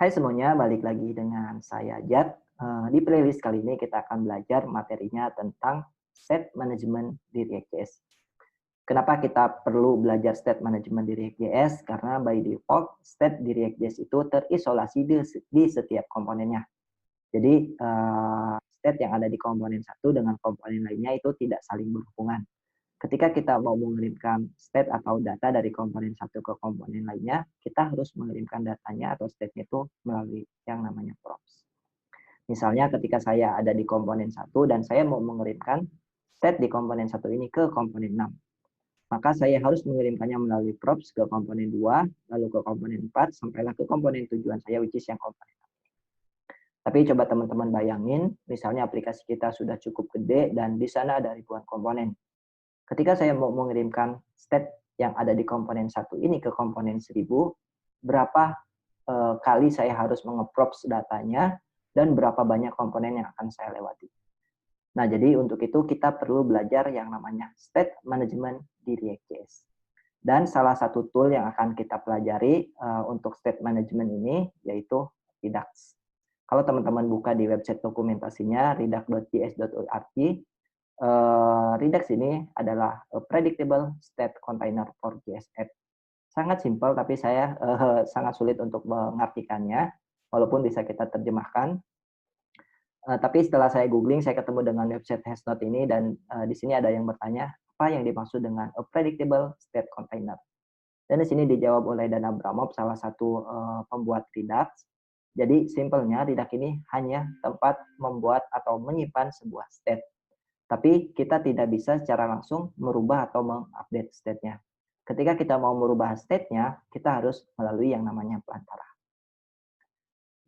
Hai semuanya, balik lagi dengan saya Jad. Di playlist kali ini kita akan belajar materinya tentang state management di React.js. Kenapa kita perlu belajar state management di React.js? Karena by default, state di React.js itu terisolasi di setiap komponennya. Jadi, state yang ada di komponen satu dengan komponen lainnya itu tidak saling berhubungan. Ketika kita mau mengirimkan state atau data dari komponen satu ke komponen lainnya, kita harus mengirimkan datanya atau state-nya itu melalui yang namanya props. Misalnya ketika saya ada di komponen satu dan saya mau mengirimkan state di komponen satu ini ke komponen 6, maka saya harus mengirimkannya melalui props ke komponen 2, lalu ke komponen 4, sampailah ke komponen tujuan saya, which is yang komponen 6. Tapi coba teman-teman bayangin, misalnya aplikasi kita sudah cukup gede dan di sana ada ribuan komponen. Ketika saya mau mengirimkan state yang ada di komponen satu ini ke komponen 1000, berapa kali saya harus mengeprops datanya dan berapa banyak komponen yang akan saya lewati. Nah, jadi untuk itu kita perlu belajar yang namanya state management di React.js. Dan salah satu tool yang akan kita pelajari untuk state management ini yaitu Redux. Kalau teman-teman buka di website dokumentasinya redux.js.org, Redux ini adalah predictable state container for JS app. Sangat simpel, tapi saya sangat sulit untuk mengartikannya, walaupun bisa kita terjemahkan. Tapi setelah saya googling, saya ketemu dengan website Hashnote ini, dan di sini ada yang bertanya, apa yang dimaksud dengan a predictable state container? Dan di sini dijawab oleh Dan Abramov, salah satu pembuat Redux. Jadi simpelnya Redux ini hanya tempat membuat atau menyimpan sebuah state. Tapi kita tidak bisa secara langsung merubah atau mengupdate state-nya. Ketika kita mau merubah state-nya, kita harus melalui yang namanya pelantara.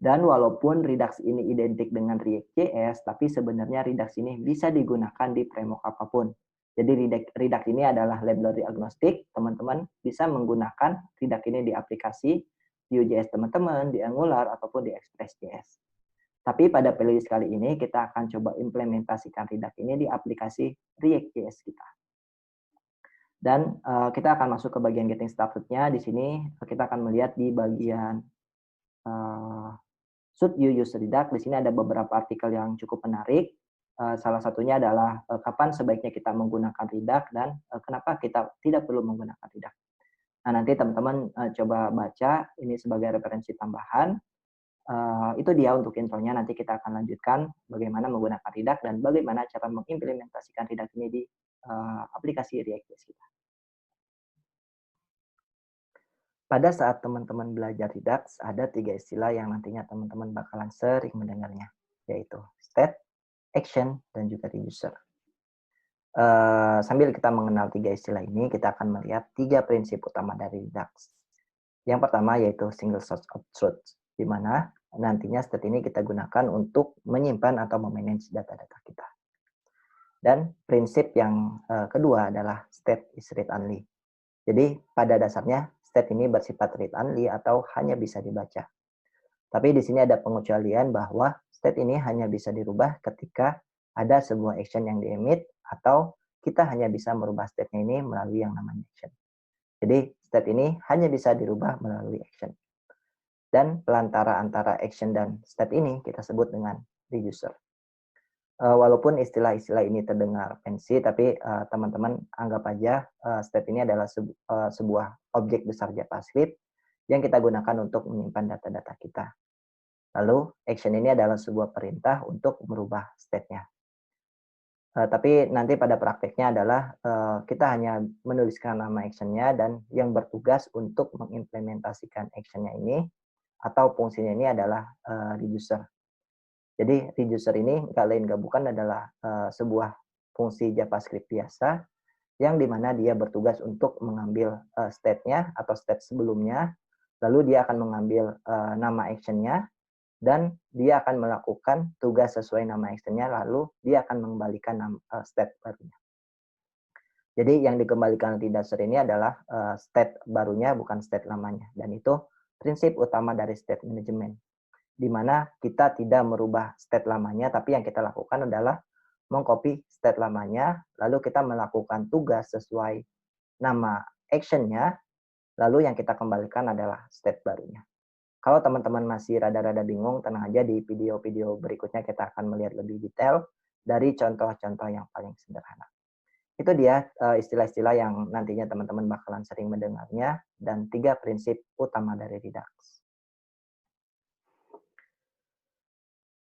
Dan walaupun Redux ini identik dengan React.js, tapi sebenarnya Redux ini bisa digunakan di framework apapun. Jadi Redux ini adalah library agnostik, teman-teman bisa menggunakan Redux ini di aplikasi Vue.js teman-teman, di Angular, ataupun di Express.js. Tapi pada playlist kali ini kita akan coba implementasikan Redux ini di aplikasi React.js kita. Dan kita akan masuk ke bagian getting started-nya. Di sini kita akan melihat di bagian should you use Redux. Di sini ada beberapa artikel yang cukup menarik. Salah satunya adalah kapan sebaiknya kita menggunakan Redux dan kenapa kita tidak perlu menggunakan Redux. Nah, nanti teman-teman coba baca ini sebagai referensi tambahan. Itu dia untuk intronya. Nanti kita akan lanjutkan bagaimana menggunakan Redux dan bagaimana cara mengimplementasikan Redux ini di aplikasi React.js kita. Pada saat teman-teman belajar Redux, ada 3 istilah yang nantinya teman-teman bakalan sering mendengarnya, yaitu state, action, dan juga reducer. Sambil kita mengenal 3 istilah ini, kita akan melihat 3 prinsip utama dari Redux. Yang pertama yaitu single source of truth, di mana nantinya state ini kita gunakan untuk menyimpan atau memanage data-data kita. Dan prinsip yang kedua adalah state is read only. Jadi pada dasarnya state ini bersifat read only atau hanya bisa dibaca. Tapi di sini ada pengecualian bahwa state ini hanya bisa dirubah ketika ada sebuah action yang di-emit atau kita hanya bisa merubah state-nya ini melalui yang namanya action. Jadi state ini hanya bisa dirubah melalui action. Dan pelantara antara action dan state ini kita sebut dengan reducer. Walaupun istilah-istilah ini terdengar fancy, tapi teman-teman anggap aja state ini adalah sebuah objek besar JavaScript yang kita gunakan untuk menyimpan data-data kita. Lalu action ini adalah sebuah perintah untuk merubah state-nya. Tapi nanti pada prakteknya adalah kita hanya menuliskan nama action-nya dan yang bertugas untuk mengimplementasikan action-nya ini atau fungsinya ini adalah reducer. Jadi reducer ini nggak lain nggak bukan adalah sebuah fungsi JavaScript biasa yang dimana dia bertugas untuk mengambil state-nya atau state sebelumnya, lalu dia akan mengambil nama action-nya dan dia akan melakukan tugas sesuai nama action-nya, lalu dia akan mengembalikan state barunya. Jadi yang dikembalikan reducer ini adalah state barunya, bukan state lamanya. Dan itu prinsip utama dari state management, di mana kita tidak merubah state lamanya, tapi yang kita lakukan adalah mengcopy state lamanya, lalu kita melakukan tugas sesuai nama action-nya, lalu yang kita kembalikan adalah state barunya. Kalau teman-teman masih rada-rada bingung, tenang aja, di video-video berikutnya kita akan melihat lebih detail dari contoh-contoh yang paling sederhana. Itu dia istilah-istilah yang nantinya teman-teman bakalan sering mendengarnya dan 3 prinsip utama dari Redux.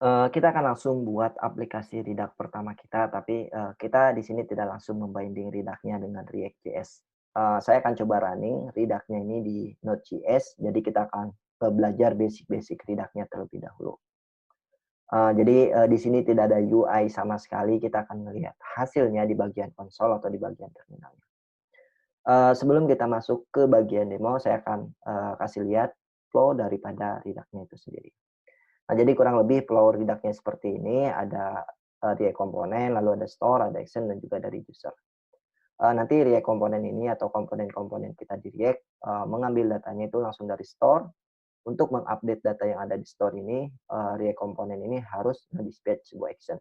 Kita akan langsung buat aplikasi Redux pertama kita, tapi kita di sini tidak langsung membinding Redux-nya dengan React.js. Saya akan coba running Redux-nya ini di Node.js, jadi kita akan belajar basic-basic Redux-nya terlebih dahulu. Jadi di sini tidak ada UI sama sekali, kita akan melihat hasilnya di bagian konsol atau di bagian terminalnya. Sebelum kita masuk ke bagian demo, saya akan kasih lihat flow daripada Redux-nya itu sendiri. Nah, jadi kurang lebih flow Redux-nya seperti ini, ada React komponen, lalu ada store, ada action, dan juga dari user. Nanti React komponen ini atau komponen-komponen kita di React mengambil datanya itu langsung dari store. Untuk mengupdate data yang ada di store ini, React komponen ini harus nge-dispatch sebuah action.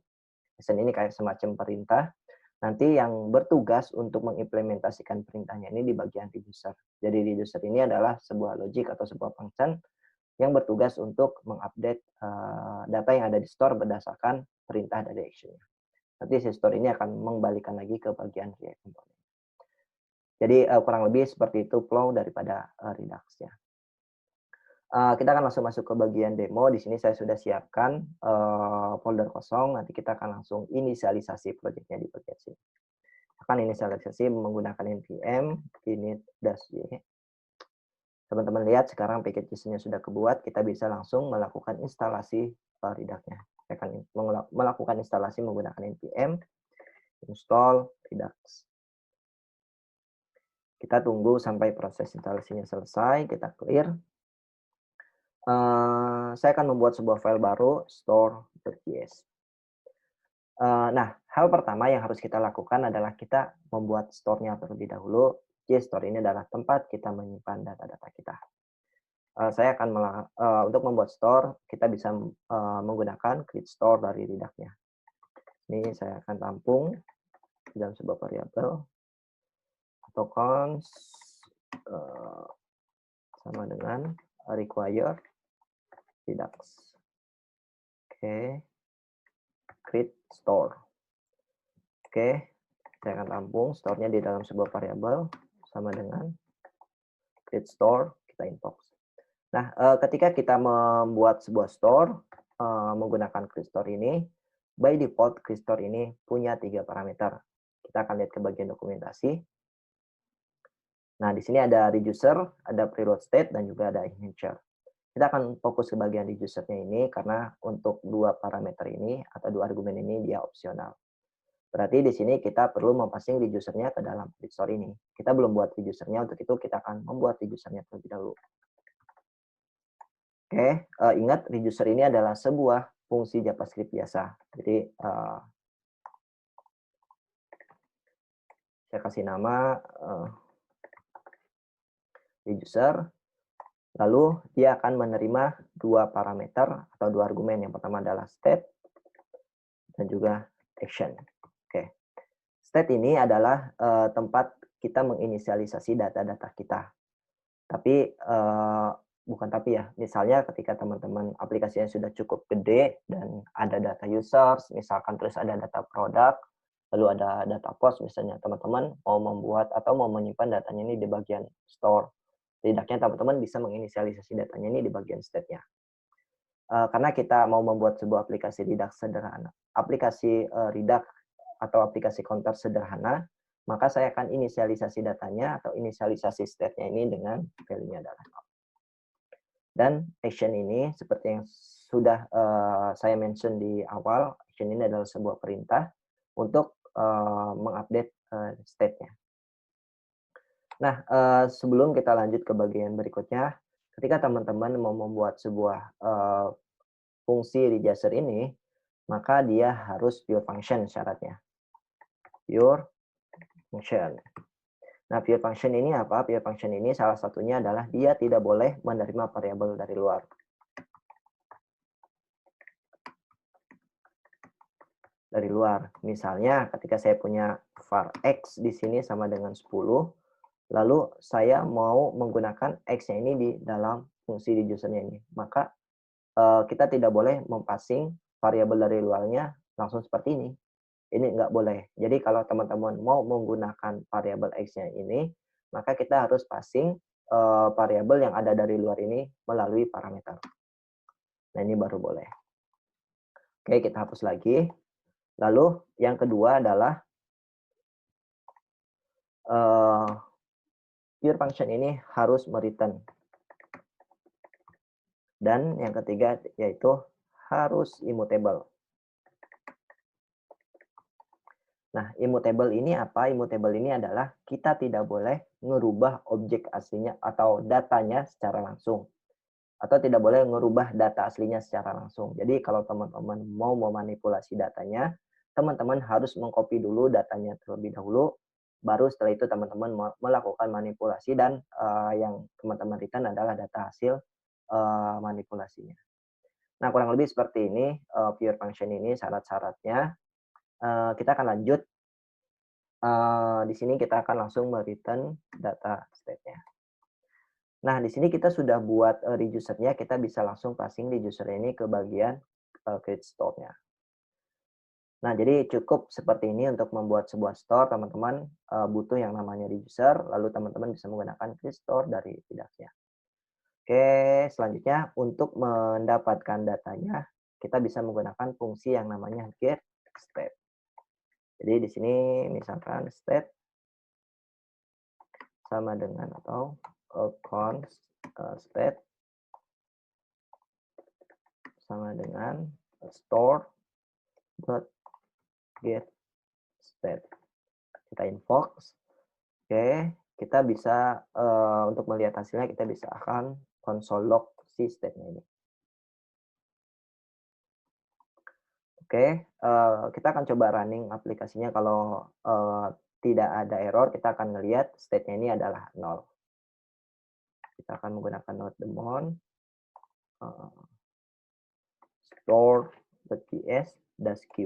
Action ini kayak semacam perintah. Nanti yang bertugas untuk mengimplementasikan perintahnya ini di bagian reducer. Jadi reducer ini adalah sebuah logic atau sebuah function yang bertugas untuk mengupdate data yang ada di store berdasarkan perintah dari action-nya. Nanti si store ini akan mengembalikan lagi ke bagian React komponen. Jadi kurang lebih seperti itu flow daripada Redux-nya. Kita akan langsung masuk ke bagian demo. Di sini saya sudah siapkan folder kosong. Nanti kita akan langsung inisialisasi project-nya di bagian sini. Akan inisialisasi menggunakan npm init-y. Teman-teman lihat sekarang package-nya sudah kebuat. Kita bisa langsung melakukan instalasi Redux-nya. Saya akan melakukan instalasi menggunakan npm install Redux. Kita tunggu sampai proses instalasinya selesai. Kita clear. Saya akan membuat sebuah file baru, store.js. Nah, hal pertama yang harus kita lakukan adalah kita membuat store-nya terlebih dahulu. JStore ini adalah tempat kita menyimpan data-data kita. Saya akan untuk membuat store, kita bisa menggunakan create store dari Redux-nya. Ini saya akan tampung dalam sebuah variabel atau const sama dengan require Redux. Oke. Create store. Oke, saya akan tampung store-nya di dalam sebuah variabel sama dengan create store, kita inbox. Nah, ketika kita membuat sebuah store menggunakan create store ini, by default create store ini punya 3 parameter. Kita akan lihat ke bagian dokumentasi. Nah, di sini ada reducer, ada preload state, dan juga ada integer. Kita akan fokus ke bagian reducer-nya ini karena untuk 2 parameter ini atau 2 argumen ini dia opsional. Berarti di sini kita perlu mempassing reducer-nya ke dalam create store ini. Kita belum buat reducer-nya, untuk itu kita akan membuat reducer-nya terlebih dahulu. Oke, ingat reducer ini adalah sebuah fungsi JavaScript biasa. Jadi saya kasih nama reducer. Lalu dia akan menerima 2 parameter atau 2 argumen. Yang pertama adalah state dan juga action. Oke. State ini adalah tempat kita menginisialisasi data-data kita. Tapi misalnya ketika teman-teman aplikasinya sudah cukup gede dan ada data users, misalkan terus ada data produk, lalu ada data post, misalnya teman-teman mau membuat atau mau menyimpan datanya ini di bagian store. Tidaknya teman-teman bisa menginisialisasi datanya ini di bagian state-nya. Karena kita mau membuat sebuah aplikasi Redux sederhana, aplikasi Redux atau aplikasi counter sederhana, maka saya akan inisialisasi datanya atau inisialisasi state-nya ini dengan value-nya adalah 0. Dan action ini seperti yang sudah saya mention di awal, action ini adalah sebuah perintah untuk mengupdate state-nya. Nah, sebelum kita lanjut ke bagian berikutnya, ketika teman-teman mau membuat sebuah fungsi reducer ini, maka dia harus pure function syaratnya. Pure function. Nah, pure function ini apa? Pure function ini salah satunya adalah dia tidak boleh menerima variabel dari luar. Misalnya ketika saya punya var x di sini sama dengan 10, lalu saya mau menggunakan x-nya ini di dalam fungsi di usernya ini. Maka kita tidak boleh mempassing variabel dari luarnya langsung seperti ini. Ini nggak boleh. Jadi kalau teman-teman mau menggunakan variabel X-nya ini, maka kita harus passing variabel yang ada dari luar ini melalui parameter. Nah, ini baru boleh. Oke, kita hapus lagi. Lalu yang kedua adalah pure function ini harus mereturn. Dan yang ketiga yaitu harus immutable. Nah, immutable ini apa? Immutable ini adalah kita tidak boleh merubah objek aslinya atau datanya secara langsung. Atau tidak boleh merubah data aslinya secara langsung. Jadi kalau teman-teman mau memanipulasi datanya, teman-teman harus mengcopy dulu datanya terlebih dahulu, baru setelah itu teman-teman melakukan manipulasi dan yang teman-teman return adalah data hasil manipulasinya. Nah, kurang lebih seperti ini pure function ini syarat-syaratnya. Kita akan lanjut. Di sini kita akan langsung mereturn data state-nya. Nah, di sini kita sudah buat reducer-nya, kita bisa langsung passing reducer ini ke bagian create store-nya. Nah, jadi cukup seperti ini untuk membuat sebuah store, teman-teman butuh yang namanya reducer, lalu teman-teman bisa menggunakan create store dari Redux-nya. Oke, selanjutnya untuk mendapatkan datanya, kita bisa menggunakan fungsi yang namanya get state. Jadi di sini misalkan state sama dengan atau const state sama dengan store get state. Kita invoke. Oke, kita bisa untuk melihat hasilnya kita bisa akan console log si state-nya ini. Oke, kita akan coba running aplikasinya. Kalau tidak ada error, kita akan melihat state-nya ini adalah 0. Kita akan menggunakan node daemon store.ps-q.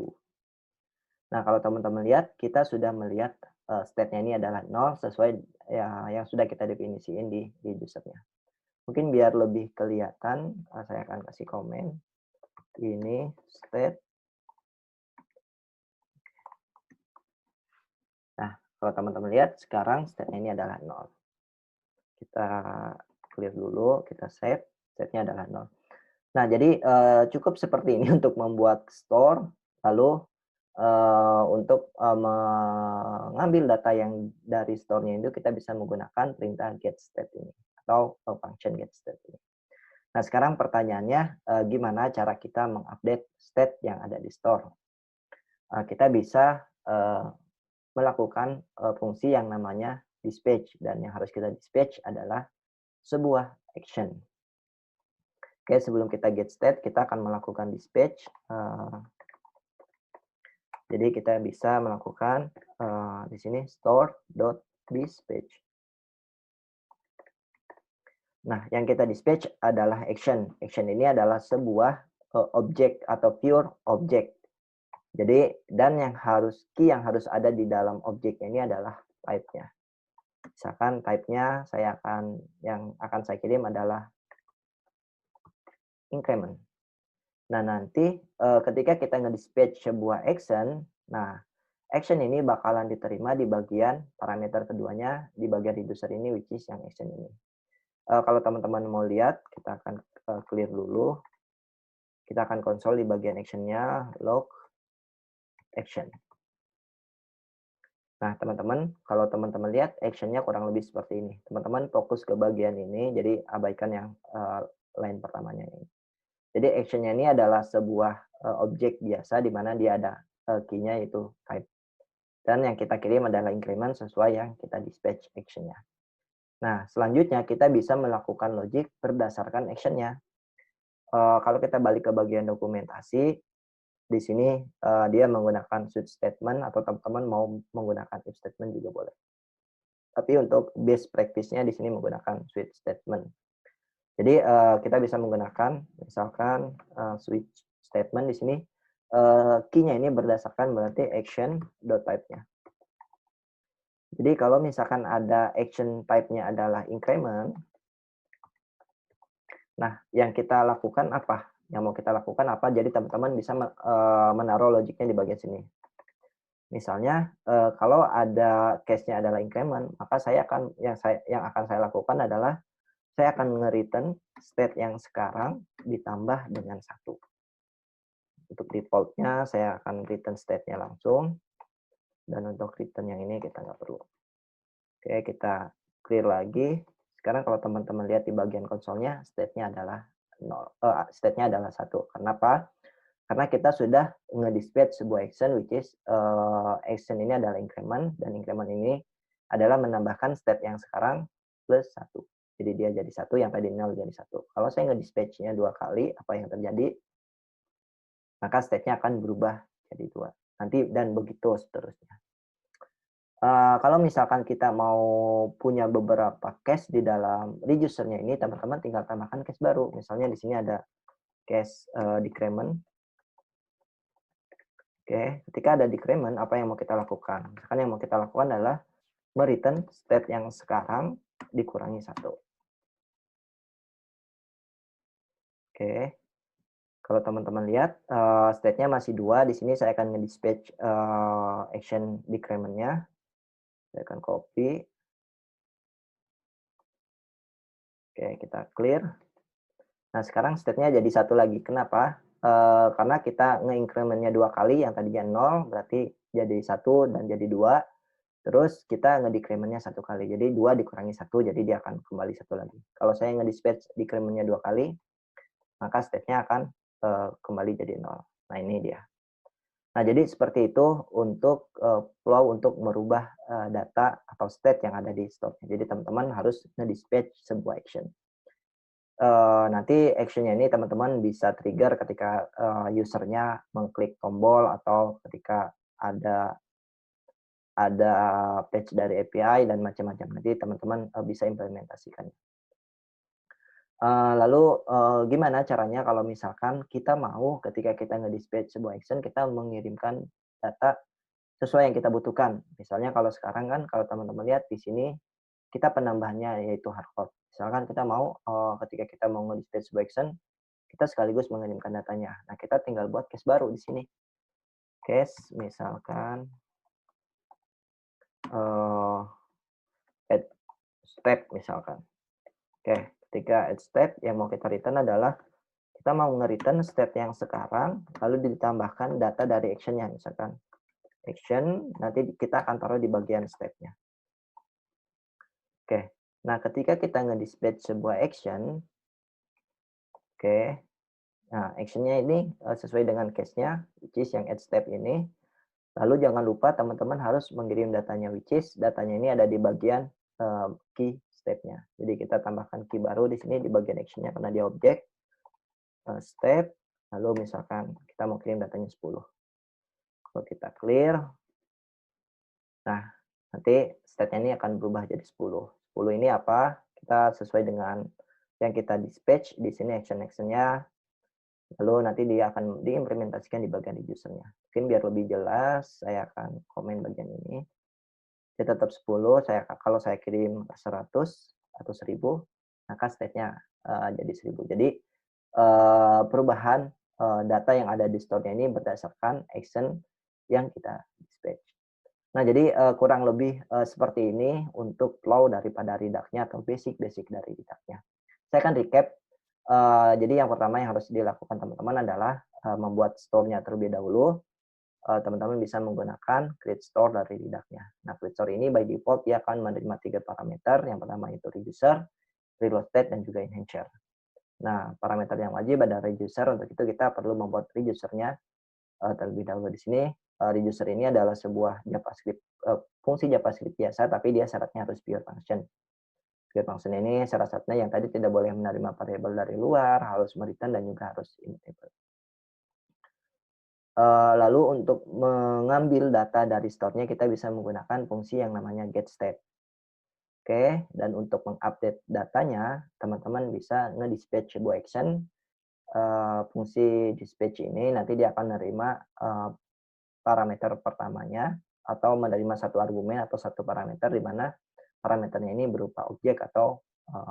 Nah, kalau teman-teman lihat, kita sudah melihat state-nya ini adalah 0 sesuai ya, yang sudah kita definisiin di user-nya. Mungkin biar lebih kelihatan, saya akan kasih komen. Ini state. Nah, kalau teman-teman lihat, sekarang state-nya ini adalah 0. Kita clear dulu, kita save. State-nya adalah 0. Nah, jadi cukup seperti ini untuk membuat store, lalu untuk mengambil data yang dari store-nya itu kita bisa menggunakan perintah get state ini atau function get state ini. Nah, sekarang pertanyaannya gimana cara kita mengupdate state yang ada di store? Kita bisa melakukan fungsi yang namanya dispatch, dan yang harus kita dispatch adalah sebuah action. Oke, sebelum kita get state, kita akan melakukan dispatch. Jadi kita bisa melakukan di sini store.dispatch. Nah, yang kita dispatch adalah action. Action ini adalah sebuah objek atau pure object. Jadi, dan yang harus key yang harus ada di dalam objek ini adalah type-nya. Misalkan type-nya yang akan saya kirim adalah increment. Nah, nanti ketika kita nge-dispatch sebuah action, nah action ini bakalan diterima di bagian parameter keduanya, di bagian reducer ini, which is yang action ini. Kalau teman-teman mau lihat, kita akan clear dulu. Kita akan konsol di bagian action-nya, log action. Nah, teman-teman, kalau teman-teman lihat, action-nya kurang lebih seperti ini. Teman-teman fokus ke bagian ini, jadi abaikan yang line pertamanya ini. Jadi action-nya ini adalah sebuah objek biasa di mana dia ada key-nya yaitu type. Dan yang kita kirim adalah increment sesuai yang kita dispatch action-nya. Nah, selanjutnya kita bisa melakukan logic berdasarkan action-nya. Kalau kita balik ke bagian dokumentasi, di sini dia menggunakan switch statement atau teman-teman mau menggunakan if statement juga boleh. Tapi untuk best practice-nya di sini menggunakan switch statement. Jadi kita bisa menggunakan misalkan switch statement di sini key-nya ini berdasarkan berarti action.type-nya. Jadi kalau misalkan ada action type-nya adalah increment, Nah, yang kita lakukan apa? Yang mau kita lakukan apa? Jadi teman-teman bisa menaruh logiknya di bagian sini. Misalnya, kalau ada case-nya adalah increment, maka yang akan saya lakukan adalah saya akan nge-return state yang sekarang ditambah dengan satu. Untuk default-nya saya akan return state-nya langsung, dan untuk return yang ini kita nggak perlu. Oke, kita clear lagi. Sekarang kalau teman-teman lihat di bagian konsolnya, state-nya adalah 0, state-nya adalah 1. Kenapa? Karena kita sudah nge-dispatch sebuah action which is, action ini adalah increment, dan increment ini adalah menambahkan state yang sekarang plus 1. Jadi dia jadi 1, yang tadi 0 jadi 1. Kalau saya nge-dispatch-nya 2 kali, apa yang terjadi? Maka state-nya akan berubah jadi 2. Nanti dan begitu seterusnya. Kalau misalkan kita mau punya beberapa case di dalam reducer-nya ini, teman-teman tinggal tambahkan case baru. Misalnya di sini ada case, decrement. Oke, ketika ada decrement, apa yang mau kita lakukan? Misalkan yang mau kita lakukan adalah me-return state yang sekarang dikurangi 1. Oke, kalau teman-teman lihat, state-nya masih 2, di sini saya akan nge-dispatch, action decrement-nya. Saya akan copy. Oke, kita clear. Nah, sekarang state-nya jadi 1 lagi. Kenapa? Karena kita nge-increment-nya 2 kali, yang tadinya 0, berarti jadi 1 dan jadi 2. Terus kita nge-decrement-nya 1 kali. Jadi 2 dikurangi 1, jadi dia akan kembali 1 lagi. Kalau saya nge-dispatch decrement-nya 2 kali, maka state-nya akan, kembali jadi 0. Nah, ini dia. Nah, jadi seperti itu untuk, flow untuk merubah, data atau state yang ada di store-nya. Jadi teman-teman harus nge-dispatch sebuah action. Nanti action-nya ini teman-teman bisa trigger ketika, user-nya mengklik tombol atau ketika ada patch dari API dan macam-macam. Nanti teman-teman, bisa implementasikan. Lalu, gimana caranya kalau misalkan kita mau ketika kita nge-dispatch sebuah action, kita mengirimkan data sesuai yang kita butuhkan. Misalnya kalau sekarang kan kalau teman-teman lihat di sini, kita penambahannya yaitu hardcode. Misalkan kita mau, ketika kita mau nge-dispatch sebuah action, kita sekaligus mengirimkan datanya. Nah, kita tinggal buat case baru di sini. Case misalkan, add step misalkan. Oke, ketika add step yang mau kita return adalah kita mau nge-return step yang sekarang, lalu ditambahkan data dari action-nya. Misalkan action, nanti kita akan taruh di bagian step-nya. Oke, nah ketika kita nge-dispatch sebuah action, oke, nah action-nya ini sesuai dengan case-nya, which is yang add step ini. Lalu jangan lupa teman-teman harus mengirim datanya, which is datanya ini ada di bagian key step-nya. Jadi kita tambahkan key baru di sini di bagian action-nya karena dia objek, step, lalu misalkan kita mau kirim datanya 10. Kalau kita clear, nah nanti state-nya ini akan berubah jadi 10. 10 ini apa? Kita sesuai dengan yang kita dispatch di sini action-nya, lalu nanti dia akan diimplementasikan di bagian user-nya. Mungkin biar lebih jelas, saya akan komen bagian ini. Dia tetap 10, kalau saya kirim 100 atau 1000, maka state-nya jadi 1000. Jadi perubahan data yang ada di store-nya ini berdasarkan action yang kita dispatch. Nah, jadi kurang lebih seperti ini untuk flow daripada Redux-nya atau basic-basic dari Redux-nya. Saya akan recap. Jadi yang pertama yang harus dilakukan teman-teman adalah membuat store-nya terlebih dahulu. Teman-teman bisa menggunakan create store dari Redux-nya. Nah, create store ini by default dia akan menerima 3 parameter. Yang pertama itu reducer, reload state, dan juga enhancer. Nah, parameter yang wajib ada reducer. Untuk itu kita perlu membuat reducer-nya terlebih dahulu di sini. Reducer ini adalah sebuah JavaScript, fungsi JavaScript biasa, tapi dia syaratnya harus pure function. Pure function ini syarat-syaratnya yang tadi tidak boleh menerima variabel dari luar, harus return, dan juga harus immutable. Lalu untuk mengambil data dari store-nya kita bisa menggunakan fungsi yang namanya getState. Oke, dan untuk mengupdate datanya, teman-teman bisa nge-dispatch sebuah action. Fungsi dispatch ini nanti dia akan menerima parameter pertamanya atau menerima satu argumen atau satu parameter di mana parameternya ini berupa objek atau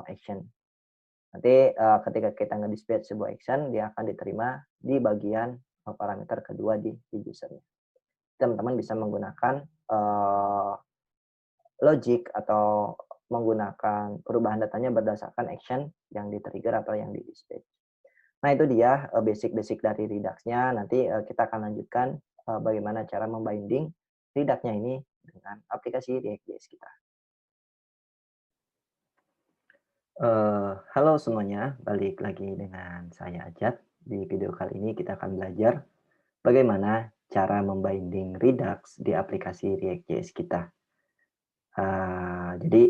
action. Nanti ketika kita nge-dispatch sebuah action, dia akan diterima di bagian parameter kedua di usernya. Teman-teman bisa menggunakan logic atau menggunakan perubahan datanya berdasarkan action yang di-trigger atau yang di-dispatch. Nah, itu dia basic-basic dari Redux-nya. Nanti kita akan lanjutkan bagaimana cara membinding Redux-nya ini dengan aplikasi React.js kita. Halo semuanya, balik lagi dengan saya Ajat. Di video kali ini kita akan belajar bagaimana cara membinding Redux di aplikasi React.js kita. Jadi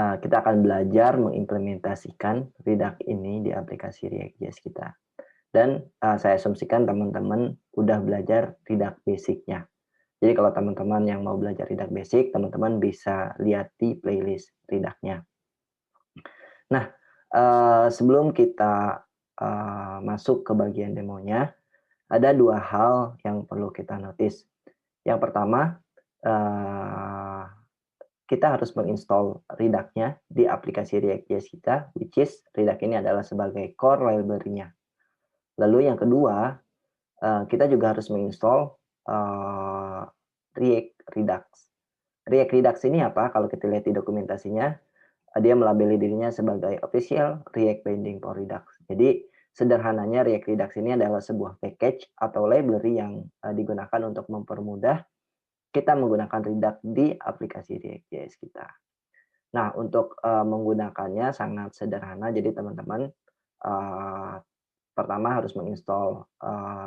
kita akan belajar mengimplementasikan Redux ini di aplikasi React.js kita. Dan saya asumsikan teman-teman udah belajar Redux basic-nya. Jadi kalau teman-teman yang mau belajar Redux basic, teman-teman bisa lihat di playlist Redux-nya. Nah, sebelum kita masuk ke bagian demonya, ada dua hal yang perlu kita notice. Yang pertama, kita harus menginstall Redux-nya di aplikasi React.js kita, which is Redux ini adalah sebagai core library-nya. Lalu yang kedua, kita juga harus menginstall React Redux. React Redux ini apa? Kalau kita lihat di dokumentasinya, dia melabeli dirinya sebagai official React binding for Redux. Jadi sederhananya React Redux ini adalah sebuah package atau library yang digunakan untuk mempermudah kita menggunakan Redux di aplikasi React.js kita. Nah, untuk menggunakannya sangat sederhana. Jadi teman-teman pertama harus menginstall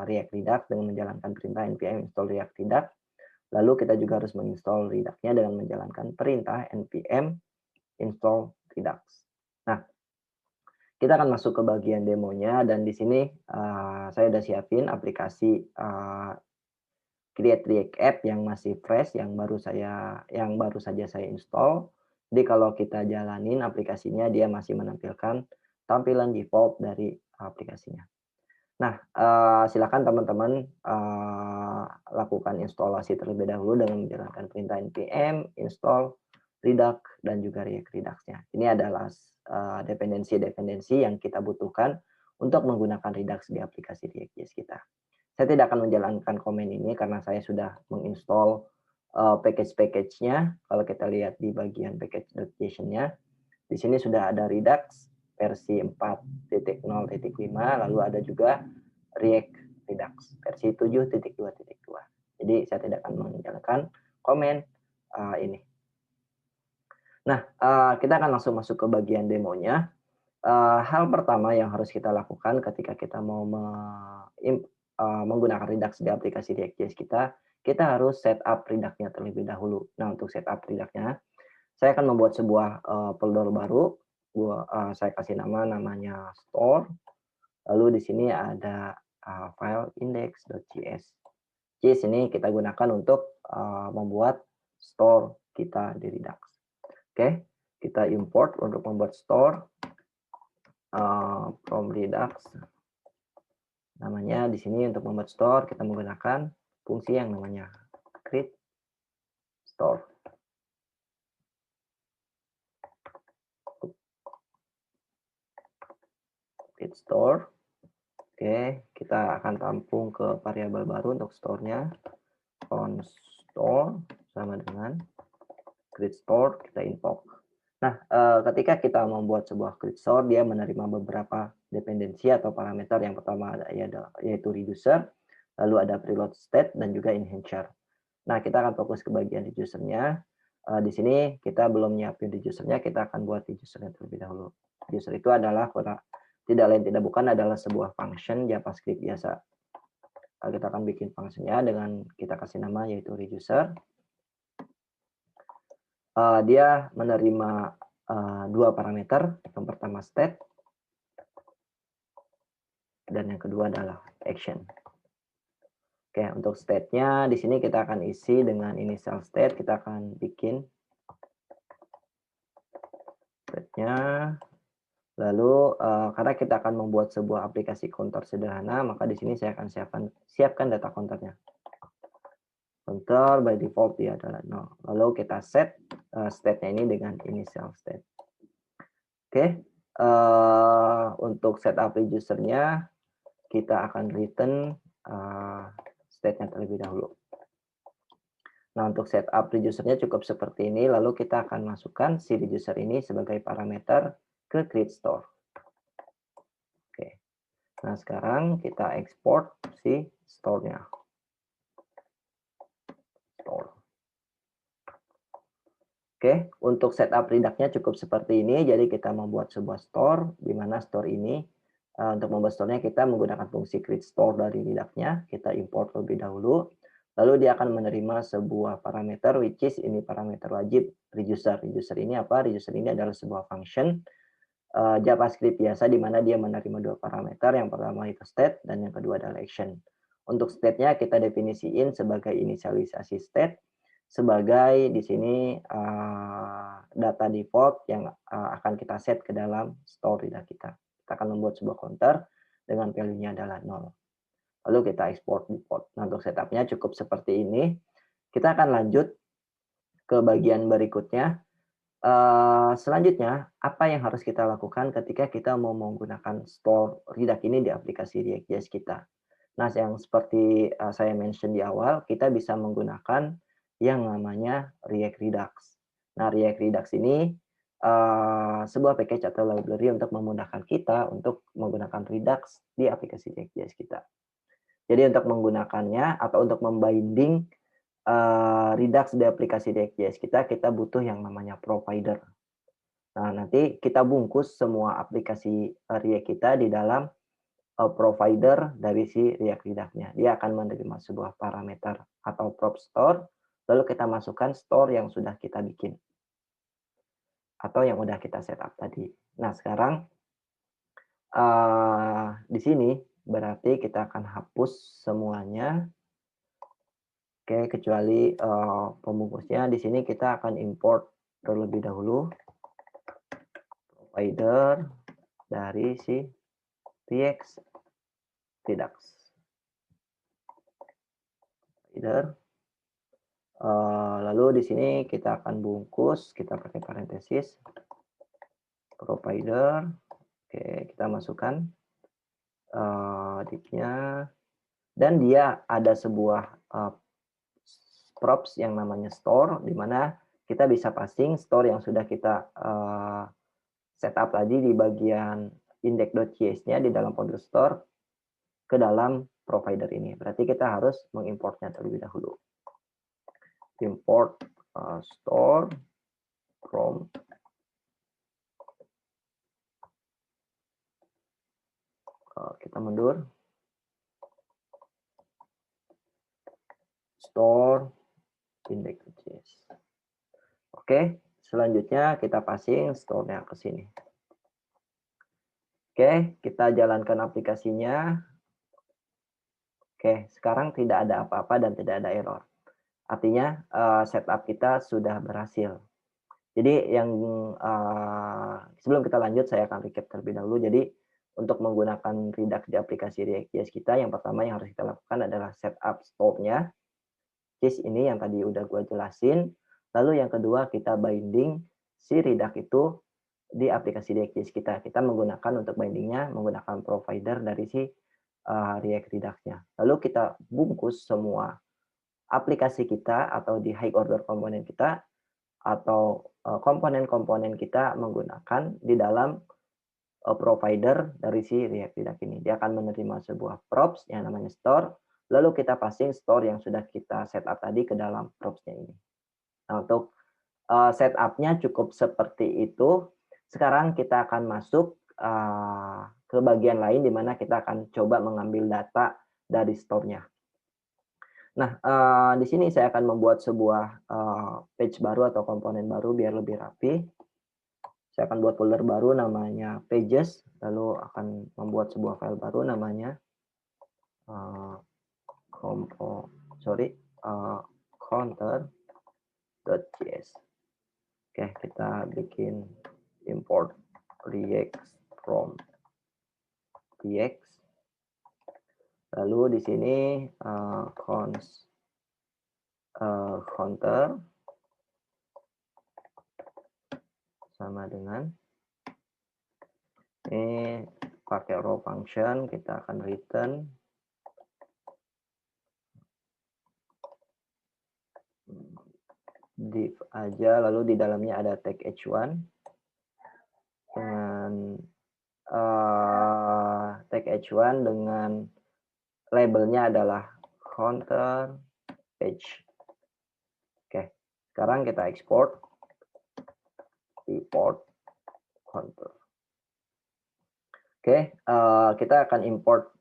React Redux dengan menjalankan perintah npm install React Redux. Lalu kita juga harus menginstall Redux-nya dengan menjalankan perintah npm install Redux. Nah, kita akan masuk ke bagian demonya dan di sini saya sudah siapin aplikasi Create React App yang masih fresh, yang baru saja saya install. Jadi kalau kita jalanin aplikasinya, dia masih menampilkan tampilan default dari aplikasinya. Nah, silakan teman-teman lakukan instalasi terlebih dahulu dengan menjalankan perintah npm install Redux dan juga React Redux-nya. Ini adalah dependensi-dependensi yang kita butuhkan untuk menggunakan Redux di aplikasi React.js kita. Saya tidak akan menjalankan komen ini karena saya sudah menginstall package-package-nya. Kalau kita lihat di bagian package.json-nya, di sini sudah ada Redux versi 4.0.5, lalu ada juga React Redux versi 7.2.2. Jadi saya tidak akan menjalankan komen ini. Nah, kita akan langsung masuk ke bagian demonya. Hal pertama yang harus kita lakukan ketika kita mau menggunakan Redux di aplikasi React.js kita harus setup Redux-nya terlebih dahulu. Nah, untuk setup Redux-nya, saya akan membuat sebuah folder baru. Saya kasih namanya store. Lalu di sini ada file index.js. Jadi sini kita gunakan untuk membuat store kita di Redux. Oke, kita import untuk membuat store from Redux. Namanya di sini untuk membuat store kita menggunakan fungsi yang namanya create store. Create store. Oke, kita akan tampung ke variabel baru untuk store-nya. On store sama dengan create store, kita invoke. Nah, ketika kita membuat sebuah create store, dia menerima beberapa dependensi atau parameter. Yang pertama yaitu reducer, lalu ada preload state dan juga enhancer. Nah, kita akan fokus ke bagian reducer-nya. Di sini kita belum nyiapin reducer-nya, kita akan buat reducer-nya terlebih dahulu. Reducer itu adalah tidak lain tidak bukan adalah sebuah function JavaScript biasa. Kita akan bikin function-nya dengan kita kasih nama yaitu reducer. Dia menerima dua parameter, yang pertama state dan yang kedua adalah action. Oke, untuk state-nya di sini kita akan isi dengan initial state, kita akan bikin state-nya. Lalu karena kita akan membuat sebuah aplikasi counter sederhana, maka di sini saya akan siapkan data counter-nya. Counter by default dia adalah 0. Lalu kita set state-nya ini dengan initial state. Oke, Untuk setup reducer-nya kita akan return state-nya terlebih dahulu. Nah, untuk setup reducer-nya cukup seperti ini, lalu kita akan masukkan si reducer ini sebagai parameter ke create store. Oke. Nah, sekarang kita export si store-nya. Oke, untuk setup Redax-nya cukup seperti ini. Jadi kita membuat sebuah store, di mana store ini, untuk membuat store-nya kita menggunakan fungsi create store dari Redax-nya. Kita import terlebih dahulu. Lalu dia akan menerima sebuah parameter, which is ini parameter wajib reducer. Reducer ini apa? Reducer ini adalah sebuah function JavaScript biasa, di mana dia menerima dua parameter. Yang pertama itu state, dan yang kedua adalah action. Untuk state-nya kita definisiin sebagai inisialisasi state, sebagai di sini data default yang akan kita set ke dalam store data kita. Kita akan membuat sebuah counter dengan value-nya adalah 0. Lalu kita export default. Nah, untuk setup-nya cukup seperti ini. Kita akan lanjut ke bagian berikutnya. Selanjutnya, apa yang harus kita lakukan ketika kita mau menggunakan store Redax ini di aplikasi React.js kita. Nah, yang seperti saya mention di awal, kita bisa menggunakan yang namanya React Redux. Nah, React Redux ini sebuah package atau library untuk memudahkan kita untuk menggunakan Redux di aplikasi React.js kita. Jadi untuk menggunakannya atau untuk membinding Redux di aplikasi React.js kita butuh yang namanya provider. Nah, nanti kita bungkus semua aplikasi React kita di dalam provider dari si React Redux-nya. Dia akan menerima sebuah parameter atau prop store, lalu kita masukkan store yang sudah kita bikin atau yang udah kita setup tadi. Nah, sekarang di sini berarti kita akan hapus semuanya. Oke, kecuali pembungkusnya. Di sini kita akan import terlebih dahulu provider dari si React Redux. Provider. Lalu di sini kita akan bungkus, kita pakai parentesis provider. Oke, kita masukkan div-nya, dan dia ada sebuah props yang namanya store, di mana kita bisa passing store yang sudah kita setup tadi di bagian index.js-nya di dalam folder store ke dalam provider ini. Berarti kita harus mengimportnya terlebih dahulu. Import store from kita mundur, store index.js. Oke, selanjutnya kita passing store-nya ke sini. Oke, kita jalankan aplikasinya. Oke, sekarang tidak ada apa-apa dan tidak ada error. Artinya setup kita sudah berhasil. Jadi yang sebelum kita lanjut, saya akan recap terlebih dahulu. Jadi untuk menggunakan Redux di aplikasi React.js kita, yang pertama yang harus kita lakukan adalah setup store-nya. Case ini yang tadi udah gue jelasin. Lalu yang kedua, kita binding si Redux itu di aplikasi React.js kita. Kita menggunakan untuk bindingnya menggunakan provider dari si React Redux-nya. Lalu kita bungkus semua aplikasi kita atau di high order komponen kita atau komponen-komponen kita menggunakan di dalam provider dari si React Redux ini. Dia akan menerima sebuah props yang namanya store, lalu kita passing store yang sudah kita setup tadi ke dalam props-nya ini. Nah, untuk setup-nya cukup seperti itu. Sekarang kita akan masuk ke bagian lain di mana kita akan coba mengambil data dari store-nya. Nah, di sini saya akan membuat sebuah page baru atau komponen baru biar lebih rapi. Saya akan buat folder baru namanya pages, lalu akan membuat sebuah file baru namanya counter.js. Oke, kita bikin import React from React. Lalu di sini counter sama dengan Ini pakai row function, kita akan return div aja, lalu di dalamnya ada tag h1 dengan tag h1 dengan labelnya adalah counter page. Oke, sekarang kita export, import counter. Oke, kita akan import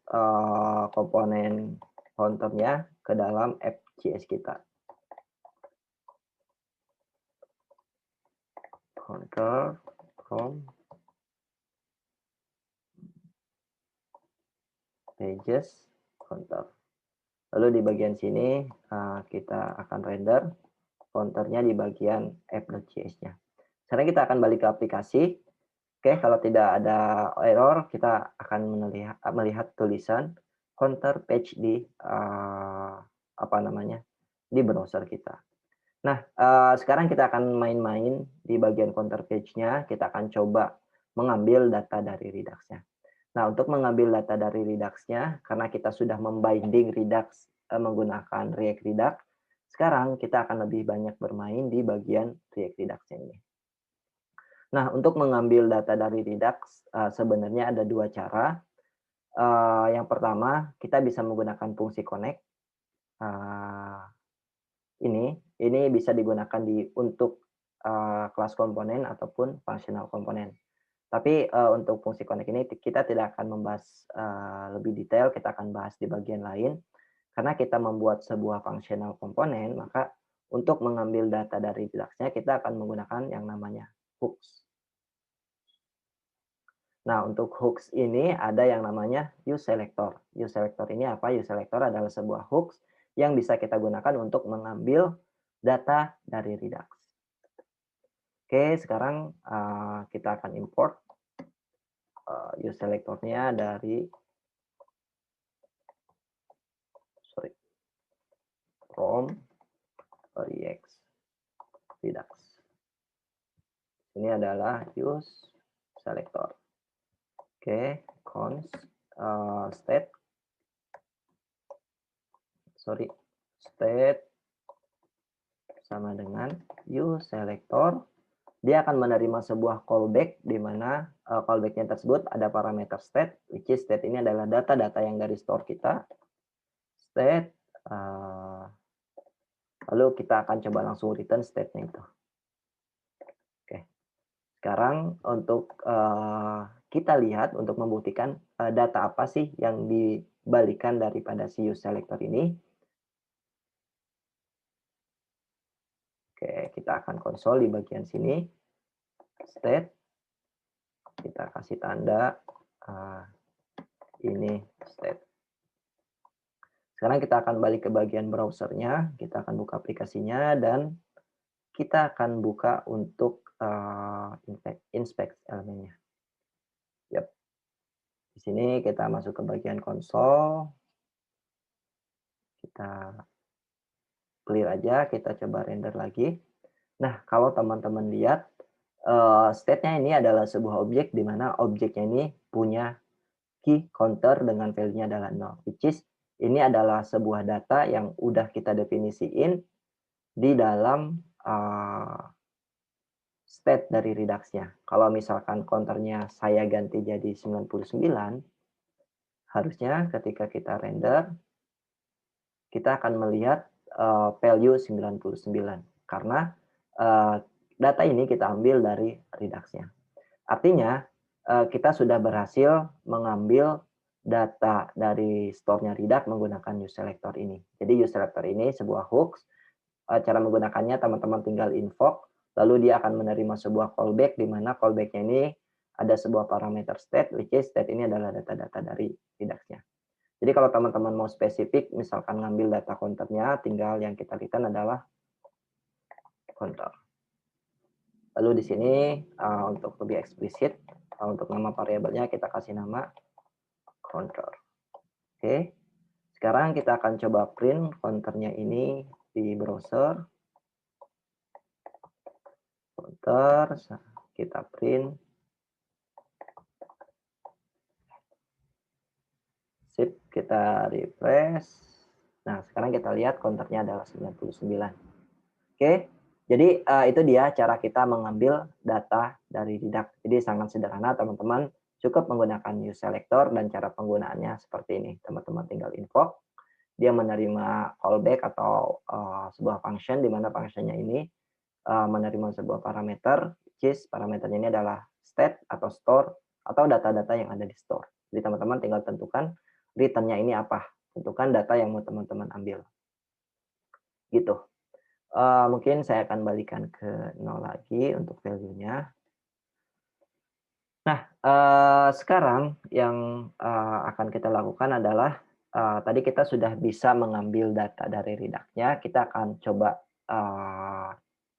komponen counternya ke dalam app.js kita. Counter from pages counter. Lalu di bagian sini kita akan render counternya di bagian app.js-nya. Sekarang kita akan balik ke aplikasi. Oke, kalau tidak ada error, kita akan melihat tulisan counter page di di browser kita. Nah, sekarang kita akan main-main di bagian counter page-nya. Kita akan coba mengambil data dari Redux-nya. Nah, untuk mengambil data dari Redux-nya, karena kita sudah membinding Redux menggunakan React Redux, sekarang kita akan lebih banyak bermain di bagian React Redux-nya ini. Nah, untuk mengambil data dari Redux, sebenarnya ada dua cara. Yang pertama, kita bisa menggunakan fungsi connect. Ini bisa digunakan untuk kelas komponen ataupun functional komponen. Tapi untuk fungsi connect ini kita tidak akan membahas lebih detail, kita akan bahas di bagian lain. Karena kita membuat sebuah functional komponen, maka untuk mengambil data dari Redux-nya kita akan menggunakan yang namanya hooks. Nah, untuk hooks ini ada yang namanya useSelector. useSelector ini apa? useSelector adalah sebuah hooks yang bisa kita gunakan untuk mengambil data dari Redux. Oke, sekarang kita akan import useSelector-nya dari from React Redux. Ini adalah useSelector. Oke, const state sama dengan useSelector. Dia akan menerima sebuah callback di mana callback-nya tersebut ada parameter state, which is state ini adalah data-data yang dari store kita. State, lalu kita akan coba langsung return state-nya itu. Oke, sekarang untuk kita lihat untuk membuktikan data apa sih yang dibalikan daripada si useSelector ini. Oke, kita akan konsol di bagian sini. State, kita kasih tanda ini state. Sekarang kita akan balik ke bagian browsernya, kita akan buka aplikasinya dan kita akan buka untuk inspect elemennya. Yap. Di sini kita masuk ke bagian konsol, kita clear aja, kita coba render lagi. Nah, kalau teman-teman lihat, state-nya ini adalah sebuah objek di mana objeknya ini punya key counter dengan value-nya adalah 0, which is ini adalah sebuah data yang udah kita definisiin di dalam state dari Redux-nya. Kalau misalkan counternya saya ganti jadi 99, harusnya ketika kita render, kita akan melihat value 99. Karena data ini kita ambil dari Redux-nya. Artinya, kita sudah berhasil mengambil data dari store-nya Redux menggunakan useSelector ini. Jadi useSelector ini sebuah hooks, cara menggunakannya teman-teman tinggal invoke, lalu dia akan menerima sebuah callback di mana callback-nya ini ada sebuah parameter state, which is state ini adalah data-data dari Redux-nya. Jadi kalau teman-teman mau spesifik, misalkan ngambil data counter-nya, tinggal yang kita return adalah counter. Lalu di sini untuk lebih eksplisit, untuk nama variabelnya kita kasih nama counter. Oke, sekarang kita akan coba print counternya ini di browser. Counter, kita print Sip, kita refresh. Nah, sekarang kita lihat counternya adalah 99. Oke, jadi itu dia cara kita mengambil data dari Didak. Jadi sangat sederhana teman-teman, cukup menggunakan use selector dan cara penggunaannya seperti ini. Teman-teman tinggal invoke, dia menerima callback atau sebuah function di mana functionnya ini menerima sebuah parameter, which is parameternya ini adalah state atau store atau data-data yang ada di store. Jadi teman-teman tinggal tentukan return-nya ini apa, tentukan data yang mau teman-teman ambil. Gitu. Mungkin saya akan balikan ke 0 lagi untuk value-nya. Nah, sekarang yang akan kita lakukan adalah tadi kita sudah bisa mengambil data dari Redact-nya, kita akan coba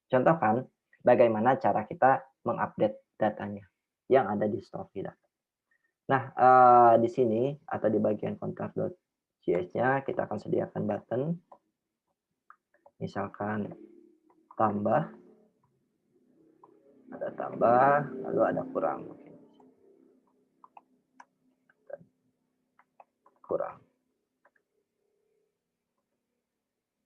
contohkan bagaimana cara kita mengupdate datanya yang ada di store Redact. Nah, di sini atau di bagian contact.js-nya kita akan sediakan button, misalkan tambah, ada tambah, lalu ada kurang. Kurang.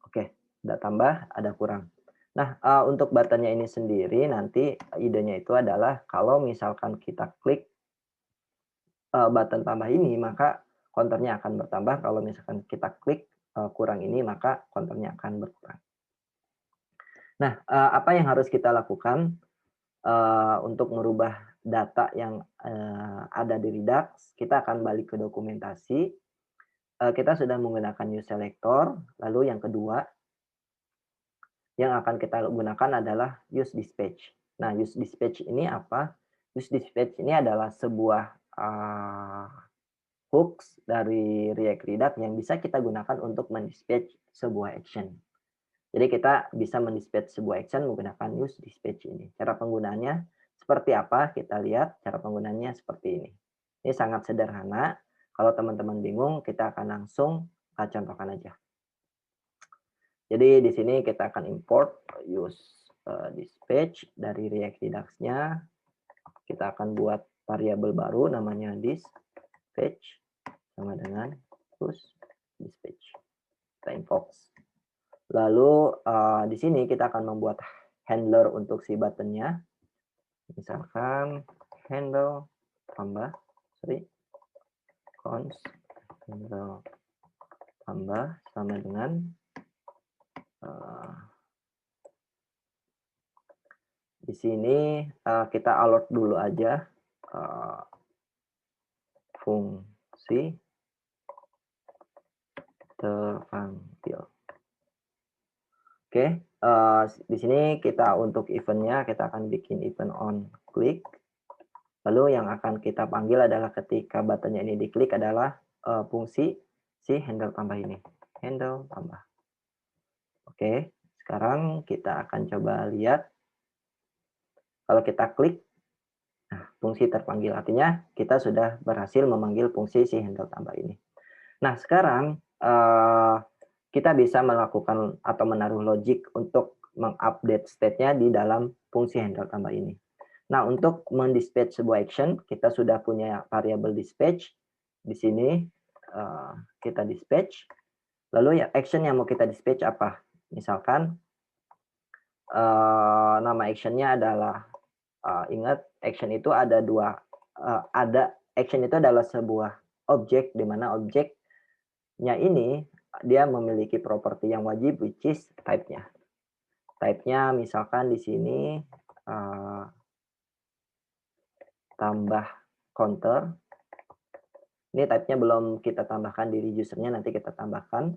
Oke, ada tambah, ada kurang. Nah, untuk buttonnya ini sendiri nanti idenya itu adalah kalau misalkan kita klik button tambah ini, maka counternya akan bertambah. Kalau misalkan kita klik kurang ini, maka counternya akan berkurang. Nah, apa yang harus kita lakukan untuk merubah data yang ada di Redux? Kita akan balik ke dokumentasi. Kita sudah menggunakan use selector. Lalu yang kedua, yang akan kita gunakan adalah use dispatch. Nah, use dispatch ini apa? Use dispatch ini adalah sebuah hooks dari React Redux yang bisa kita gunakan untuk mendispatch sebuah action. Jadi kita bisa mendispatch sebuah action menggunakan use dispatch ini. Cara penggunaannya seperti apa? Kita lihat cara penggunaannya seperti ini. Ini sangat sederhana. Kalau teman-teman bingung, kita akan langsung contohkan aja. Jadi di sini kita akan import use dispatch dari React Redux-nya. Kita akan buat variabel baru namanya dispatch sama dengan use dispatch. Kita invoke. Lalu di sini kita akan membuat handler untuk si button-nya. Misalkan handle tambah const handle tambah sama dengan di sini kita alert dulu aja fungsi terpanggil. Oke, di sini kita untuk event-nya kita akan bikin event on click. Lalu yang akan kita panggil adalah ketika button-nya ini diklik adalah fungsi si handle tambah ini. Handle tambah. Oke, sekarang kita akan coba lihat. Kalau kita klik, nah, fungsi terpanggil. Artinya kita sudah berhasil memanggil fungsi si handle tambah ini. Nah, sekarang kita bisa melakukan atau menaruh logic untuk mengupdate state-nya di dalam fungsi handle tambah ini. Nah, untuk mendispatch sebuah action, kita sudah punya variabel dispatch. Di sini kita dispatch. Lalu ya action yang mau kita dispatch apa? Misalkan nama actionnya adalah ingat action itu ada dua, action itu adalah sebuah objek di mana objeknya ini dia memiliki properti yang wajib which is type-nya. Type-nya misalkan di sini tambah counter. Ini type-nya belum kita tambahkan di user-nya, nanti kita tambahkan.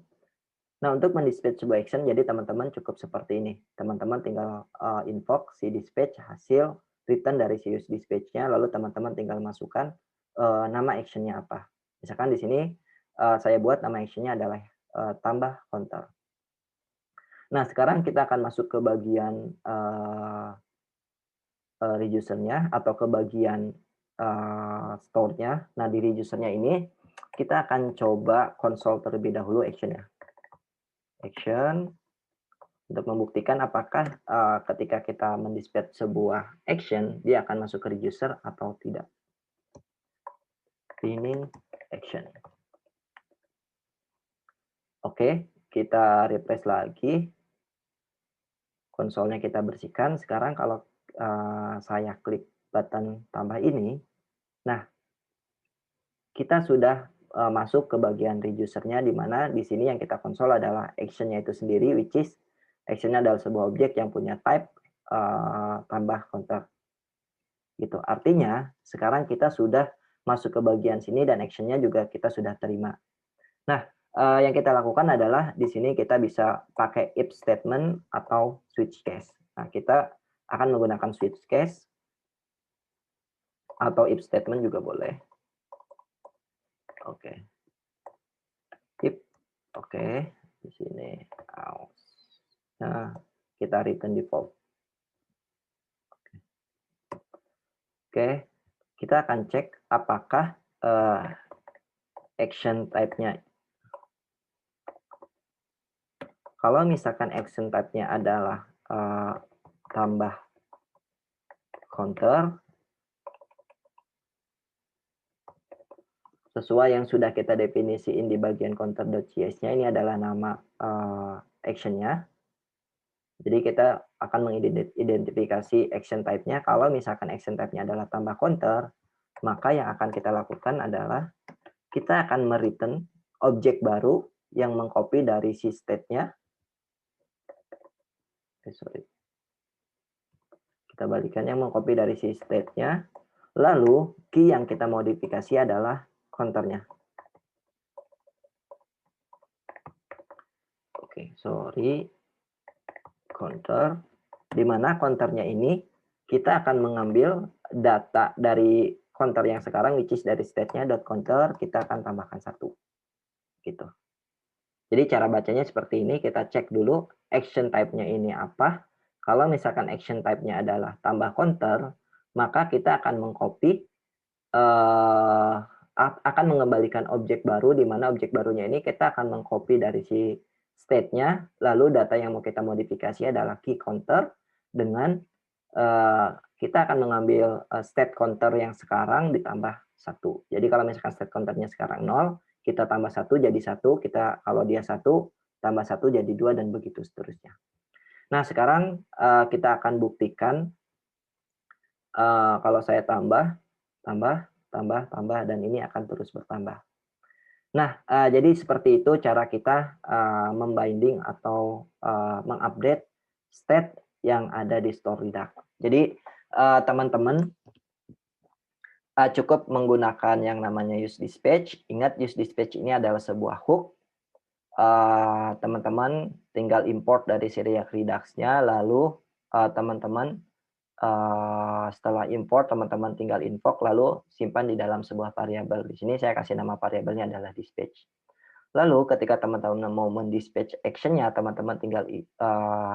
Nah, untuk mendispatch sebuah action, jadi teman-teman cukup seperti ini. Teman-teman tinggal invoke si dispatch hasil return dari si use dispatch-nya, lalu teman-teman tinggal masukkan nama action-nya apa. Misalkan di sini saya buat nama action-nya adalah tambah counter. Nah, sekarang kita akan masuk ke bagian reducer-nya atau ke bagian store-nya. Nah, di reducer-nya ini kita akan coba console terlebih dahulu action-nya. Action untuk membuktikan apakah ketika kita mendispatch sebuah action dia akan masuk ke reducer atau tidak. Cleaning action. Oke, kita refresh lagi. Konsolnya kita bersihkan. Sekarang kalau saya klik button tambah ini, nah kita sudah masuk ke bagian reducer-nya, di mana di sini yang kita konsol adalah action-nya itu sendiri, which is action-nya adalah sebuah objek yang punya type tambah counter. Gitu. Artinya sekarang kita sudah masuk ke bagian sini dan action-nya juga kita sudah terima. Nah, yang kita lakukan adalah di sini kita bisa pakai if statement atau switch case. Nah, kita akan menggunakan switch case atau if statement juga boleh. Oke. If, oke, di sini else. Nah, kita return default. Oke, kita akan cek apakah action type-nya. Kalau misalkan action type-nya adalah tambah counter, sesuai yang sudah kita definisiin di bagian counter.cs-nya, ini adalah nama action-nya. Jadi kita akan mengidentifikasi action type-nya. Kalau misalkan action type-nya adalah tambah counter, maka yang akan kita lakukan adalah kita akan mereturn objek baru yang mengcopy dari si state-nya. Kita balikan yang mengcopy dari si state-nya. Lalu key yang kita modifikasi adalah counternya. Oke, sorry. Counter, di mana counternya ini kita akan mengambil data dari counter yang sekarang, which is dari state-nya .counter, kita akan tambahkan 1. Gitu. Jadi cara bacanya seperti ini, kita cek dulu action type-nya ini apa. Kalau misalkan action type-nya adalah tambah counter, maka kita akan mengcopy, akan mengembalikan objek baru, di mana objek barunya ini kita akan mengcopy dari si state-nya, lalu data yang mau kita modifikasi adalah key counter, dengan kita akan mengambil state counter yang sekarang ditambah 1. Jadi kalau misalkan state counternya sekarang 0, kita tambah 1 jadi 1, kita kalau dia 1, tambah 1 jadi 2, dan begitu seterusnya. Nah, sekarang kita akan buktikan kalau saya tambah, dan ini akan terus bertambah. Nah, jadi seperti itu cara kita membinding atau mengupdate state yang ada di store Redux. Jadi teman-teman cukup menggunakan yang namanya use dispatch. Ingat, use dispatch ini adalah sebuah hook. Teman-teman tinggal import dari Syriac Redux-nya, lalu teman-teman setelah import, teman-teman tinggal invoke, lalu simpan di dalam sebuah variabel. Di sini saya kasih nama variabelnya adalah dispatch. Lalu ketika teman-teman mau mendispatch action-nya, teman-teman tinggal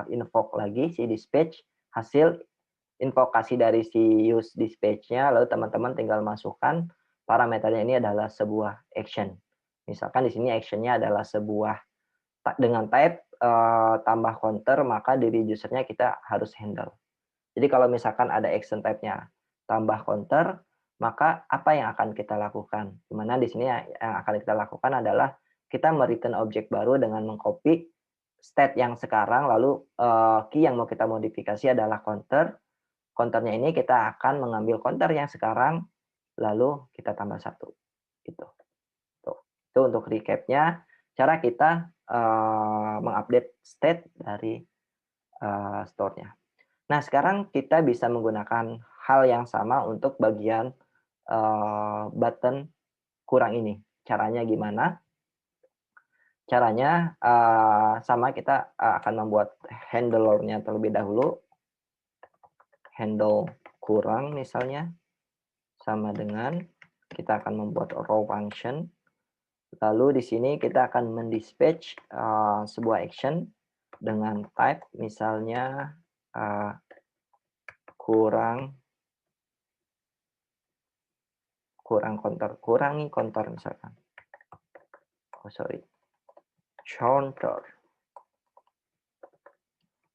invoke lagi si dispatch, hasil invokasi dari si use dispatch-nya, lalu teman-teman tinggal masukkan parameternya ini adalah sebuah action. Misalkan di sini action-nya adalah sebuah dengan type tambah counter, maka di reducer-nya kita harus handle. Jadi kalau misalkan ada action type-nya tambah counter, maka apa yang akan kita lakukan? Dimana di sini yang akan kita lakukan adalah kita mereturn objek baru dengan mengcopy state yang sekarang, lalu key yang mau kita modifikasi adalah counter. Counternya ini kita akan mengambil counter yang sekarang, lalu kita tambah 1. Gitu. Tuh. Itu untuk recap-nya, cara kita mengupdate state dari store-nya. Nah, sekarang kita bisa menggunakan hal yang sama untuk bagian button kurang ini. Caranya gimana? Caranya sama, kita akan membuat handler-nya terlebih dahulu. Handle kurang misalnya, sama dengan kita akan membuat row function. Lalu di sini kita akan mendispatch sebuah action dengan type misalnya kurang kurangi counter misalkan. Oh sorry, counter.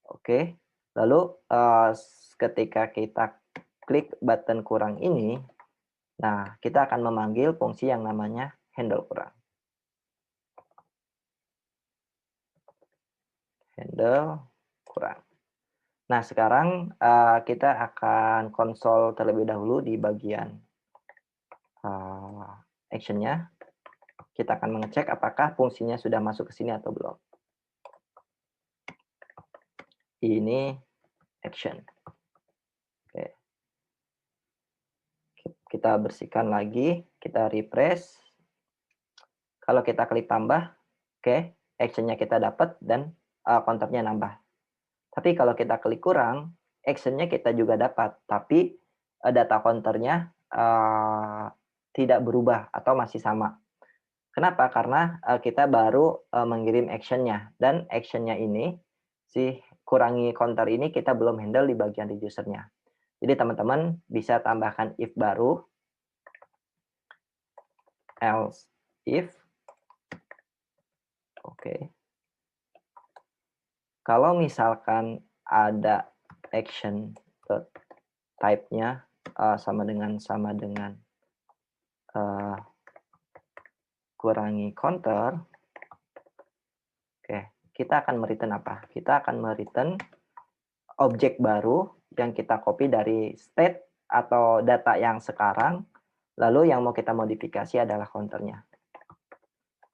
Oke, lalu ketika kita klik button kurang ini, nah kita akan memanggil fungsi yang namanya handle kurang. handle kurang. Nah, sekarang kita akan konsol terlebih dahulu di bagian action-nya. Kita akan mengecek apakah fungsinya sudah masuk ke sini atau belum. Ini action. Oke. Kita bersihkan lagi, kita refresh. Kalau kita klik tambah, oke, action-nya kita dapat dan counter-nya nambah. Tapi kalau kita klik kurang, action-nya kita juga dapat, tapi data counter-nya tidak berubah atau masih sama. Kenapa? Karena kita baru mengirim action-nya, dan action-nya ini, si kurangi counter ini kita belum handle di bagian reducer-nya. Jadi teman-teman bisa tambahkan if baru, else if. Oke. Kalau misalkan ada action type-nya sama dengan kurangi counter, oke, kita akan mereturn apa? Kita akan mereturn objek baru yang kita copy dari state atau data yang sekarang, lalu yang mau kita modifikasi adalah counternya.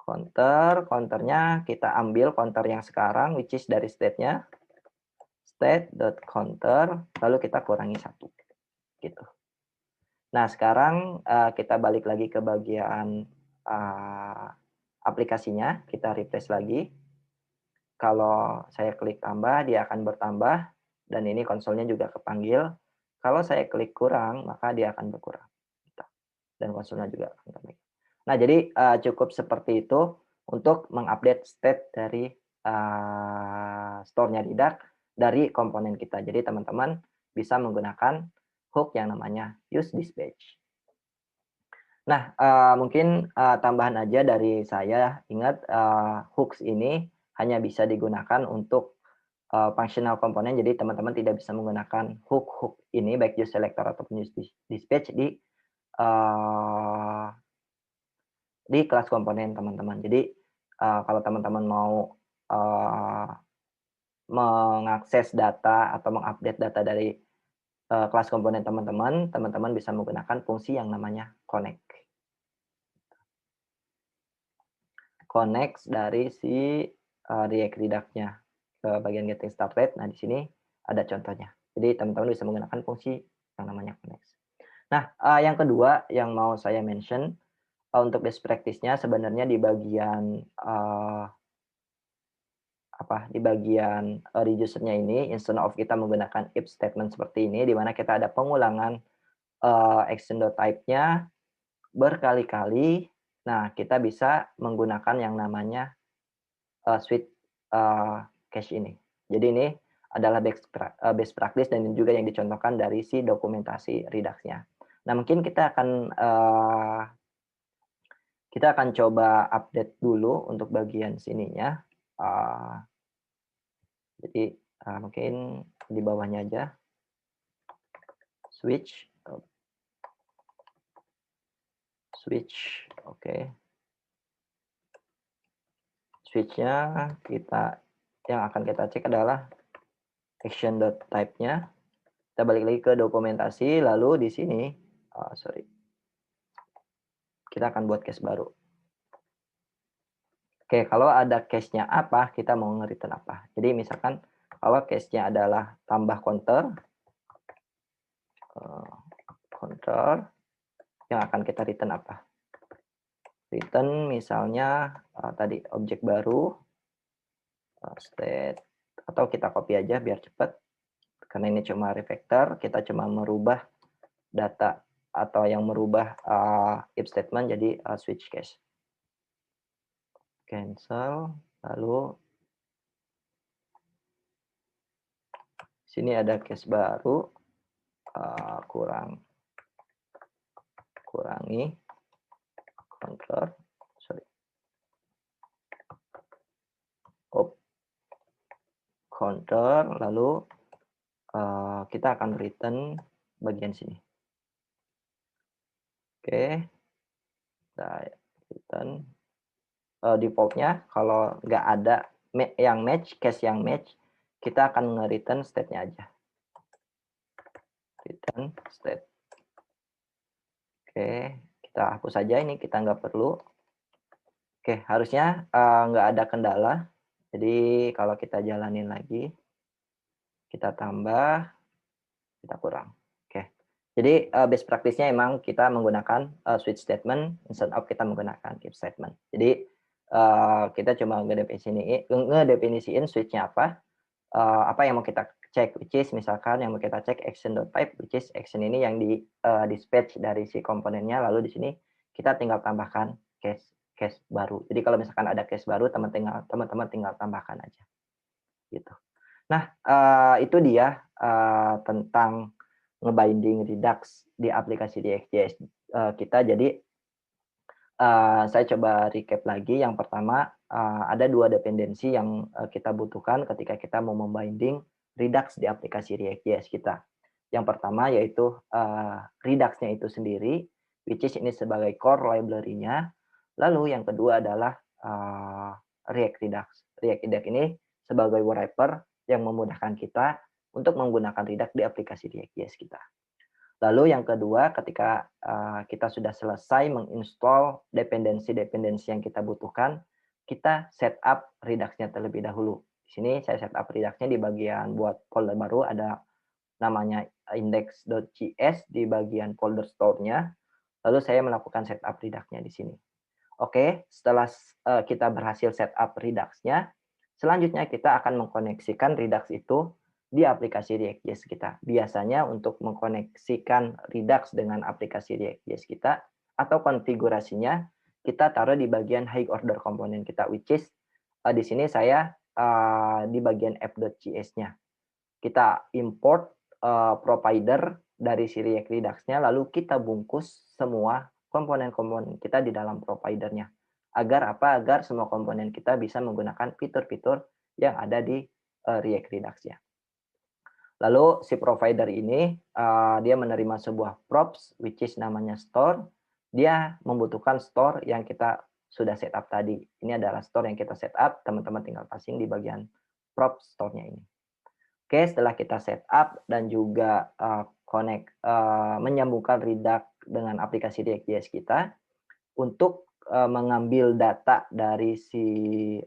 Counternya kita ambil counter yang sekarang, which is dari state-nya, state.counter, lalu kita kurangi 1. Gitu. Nah, sekarang kita balik lagi ke bagian aplikasinya, kita refresh lagi. Kalau saya klik tambah, dia akan bertambah, dan ini konsolnya juga kepanggil. Kalau saya klik kurang, maka dia akan berkurang. Dan konsolnya juga akan kepanggil. Nah, jadi cukup seperti itu untuk mengupdate state dari store-nya Didak dari komponen kita. Jadi teman-teman bisa menggunakan hook yang namanya use dispatch. Nah, mungkin tambahan aja dari saya, ingat hooks ini hanya bisa digunakan untuk functional komponen, jadi teman-teman tidak bisa menggunakan hook ini, baik use selector ataupun use dispatch di kelas komponen teman-teman. Jadi kalau teman-teman mau mengakses data atau mengupdate data dari kelas komponen teman-teman bisa menggunakan fungsi yang namanya connect. Connect dari si React Redact-nya ke bagian getting started. Nah, di sini ada contohnya. Jadi teman-teman bisa menggunakan fungsi yang namanya connect. Nah, yang kedua yang mau saya mention untuk best practice-nya sebenarnya di bagian reducer-nya ini, instead of kita menggunakan if statement seperti ini, di mana kita ada pengulangan action.type-nya berkali-kali. Nah, kita bisa menggunakan yang namanya switch cache ini. Jadi ini adalah best practice dan juga yang dicontohkan dari si dokumentasi Redux-nya. Nah, mungkin kita akan coba update dulu untuk bagian sininya. Jadi mungkin di bawahnya aja. Switch, oke. Switch-nya yang akan kita cek adalah action.type-nya. Kita balik lagi ke dokumentasi, lalu di sini, kita akan buat case baru. Oke, kalau ada case-nya apa, kita mau nge-return apa. Jadi misalkan kalau case-nya adalah tambah counter, yang akan kita return apa. Return misalnya tadi objek baru, state, atau kita copy aja biar cepat. Karena ini cuma refactor, kita cuma merubah data atau yang merubah if statement jadi switch case. Cancel, lalu sini ada case baru, kurangi counter, lalu kita akan return bagian sini. Oke, kita return defaultnya kalau nggak ada yang match, case yang match, kita akan nge-return state-nya aja. Return state. Oke, kita hapus saja ini, kita nggak perlu. Oke, harusnya nggak ada kendala. Jadi kalau kita jalanin lagi, kita tambah, kita kurang. Oke, jadi best practice-nya emang kita menggunakan switch statement instead of kita menggunakan if statement. Jadi kita cuma ngedefinisiin switch-nya apa yang mau kita cek, which is misalkan yang mau kita cek action.type, which is action ini yang di dispatch dari si komponennya, lalu di sini kita tinggal tambahkan case baru. Jadi kalau misalkan ada case baru, teman-teman tinggal tambahkan aja, gitu. Nah, itu dia tentang ngebinding Redux di aplikasi React.js kita. Jadi saya coba recap lagi. Yang pertama, ada 2 dependensi yang kita butuhkan ketika kita mau membinding Redux di aplikasi React.js kita. Yang pertama yaitu Redux-nya itu sendiri, which is ini sebagai core library-nya. Lalu yang kedua adalah React Redux. React Redux ini sebagai wrapper yang memudahkan kita untuk menggunakan Redux di aplikasi React.js kita. Lalu yang kedua, ketika kita sudah selesai menginstall dependensi-dependensi yang kita butuhkan, kita setup Redux-nya terlebih dahulu. Di sini saya setup Redux-nya di bagian buat folder baru, ada namanya index.js di bagian folder store-nya. Lalu saya melakukan setup Redux-nya di sini. Oke, setelah kita berhasil setup Redux-nya, selanjutnya kita akan mengkoneksikan Redux itu di aplikasi React.js kita. Biasanya untuk mengkoneksikan Redux dengan aplikasi React.js kita atau konfigurasinya kita taruh di bagian high order komponen kita, which is di sini saya di bagian app.js-nya. Kita import provider dari si React Redux-nya, lalu kita bungkus semua komponen-komponen kita di dalam providernya. Agar apa? Agar semua komponen kita bisa menggunakan fitur-fitur yang ada di React Redux-nya. Lalu si provider ini dia menerima sebuah props which is namanya store. Dia membutuhkan store yang kita sudah setup tadi. Ini adalah store yang kita setup, teman-teman tinggal passing di bagian props store-nya ini. Oke, setelah kita setup dan juga menyambungkan Redux dengan aplikasi React.js kita, untuk mengambil data dari si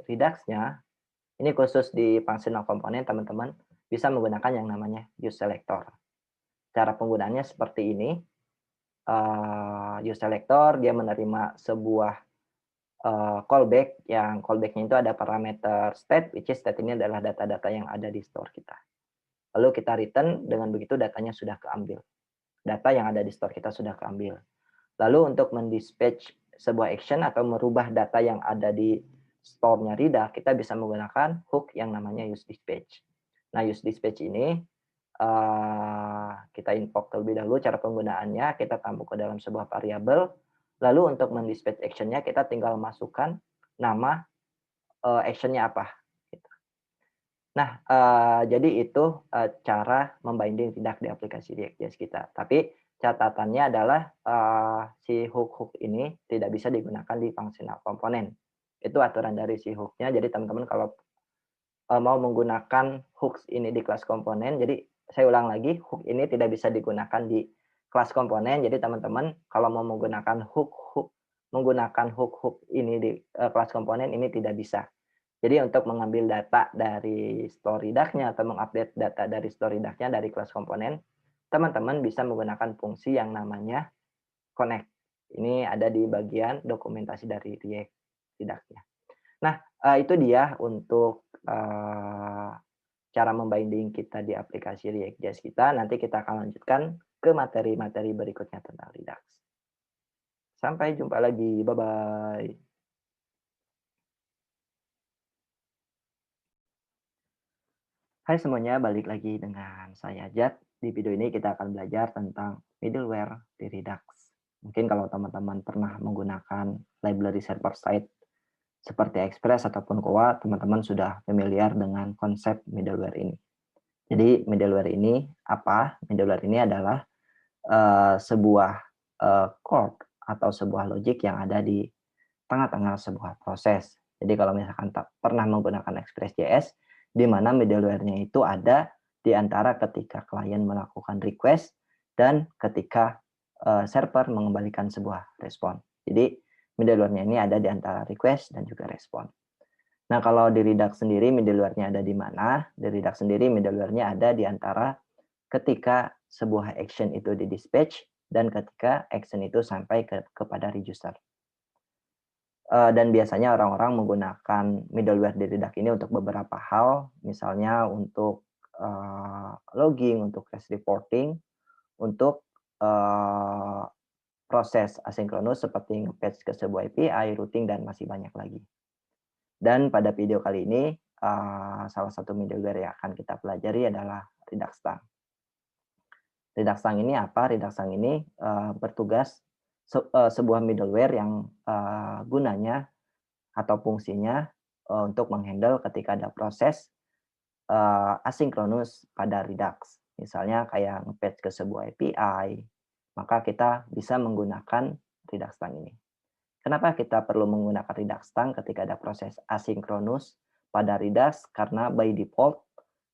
Redux-nya, ini khusus di functional component, teman-teman bisa menggunakan yang namanya use selector. Cara penggunaannya seperti ini. Use selector dia menerima sebuah callback, yang callback-nya itu ada parameter state, which is state ini adalah data-data yang ada di store kita. Lalu kita return, dengan begitu datanya sudah keambil. Data yang ada di store kita sudah keambil. Lalu untuk mendispatch sebuah action atau merubah data yang ada di store-nya Redux, kita bisa menggunakan hook yang namanya use dispatch. Nah, use dispatch ini kita invoke terlebih dahulu. Cara penggunaannya kita tampuk ke dalam sebuah variabel. Lalu untuk mendispatch action-nya kita tinggal masukkan nama action-nya apa. Nah, jadi itu cara membinding Redux di aplikasi React.js kita. Tapi catatannya adalah si hook ini tidak bisa digunakan di functional component. Itu aturan dari si hook-nya. Jadi teman-teman kalau mau menggunakan hooks ini di kelas komponen, jadi saya ulang lagi, hook ini tidak bisa digunakan di kelas komponen. Jadi teman-teman kalau mau menggunakan hook ini di kelas komponen ini tidak bisa. Jadi untuk mengambil data dari store Redux-nya atau mengupdate data dari store Redux-nya dari kelas komponen, teman-teman bisa menggunakan fungsi yang namanya connect. Ini ada di bagian dokumentasi dari React Redux-nya. Nah, itu dia untuk cara membinding kita di aplikasi React.js kita. Nanti kita akan lanjutkan ke materi-materi berikutnya tentang Redux. Sampai jumpa lagi. Bye-bye. Hai semuanya, balik lagi dengan saya Jad. Di video ini kita akan belajar tentang middleware di Redux. Mungkin kalau teman-teman pernah menggunakan library server-side seperti Express ataupun Koa, teman-teman sudah familiar dengan konsep middleware ini. Jadi middleware ini apa? Middleware ini adalah sebuah code atau sebuah logic yang ada di tengah-tengah sebuah proses. Jadi kalau misalkan pernah menggunakan Express.js, di mana middleware-nya itu ada di antara ketika klien melakukan request dan ketika server mengembalikan sebuah respon. Jadi middleware-nya ini ada di antara request dan juga respon. Nah, kalau di Redux sendiri middleware-nya ada di mana? Di Redux sendiri middleware-nya ada di antara ketika sebuah action itu di dispatch dan ketika action itu sampai kepada user. Dan biasanya orang-orang menggunakan middleware di Redux ini untuk beberapa hal, misalnya untuk logging, untuk case reporting, untuk proses asinkronus seperti nge-patch ke sebuah API, routing, dan masih banyak lagi. Dan pada video kali ini, salah satu middleware yang akan kita pelajari adalah Reduxtang. Reduxtang ini apa? Reduxtang ini bertugas sebuah middleware yang gunanya atau fungsinya untuk menghandle ketika ada proses asinkronus pada Redux. Misalnya kayak nge-patch ke sebuah API, maka kita bisa menggunakan Reduxtang ini. Kenapa kita perlu menggunakan Reduxtang ketika ada proses asinkronus pada Redux? Karena by default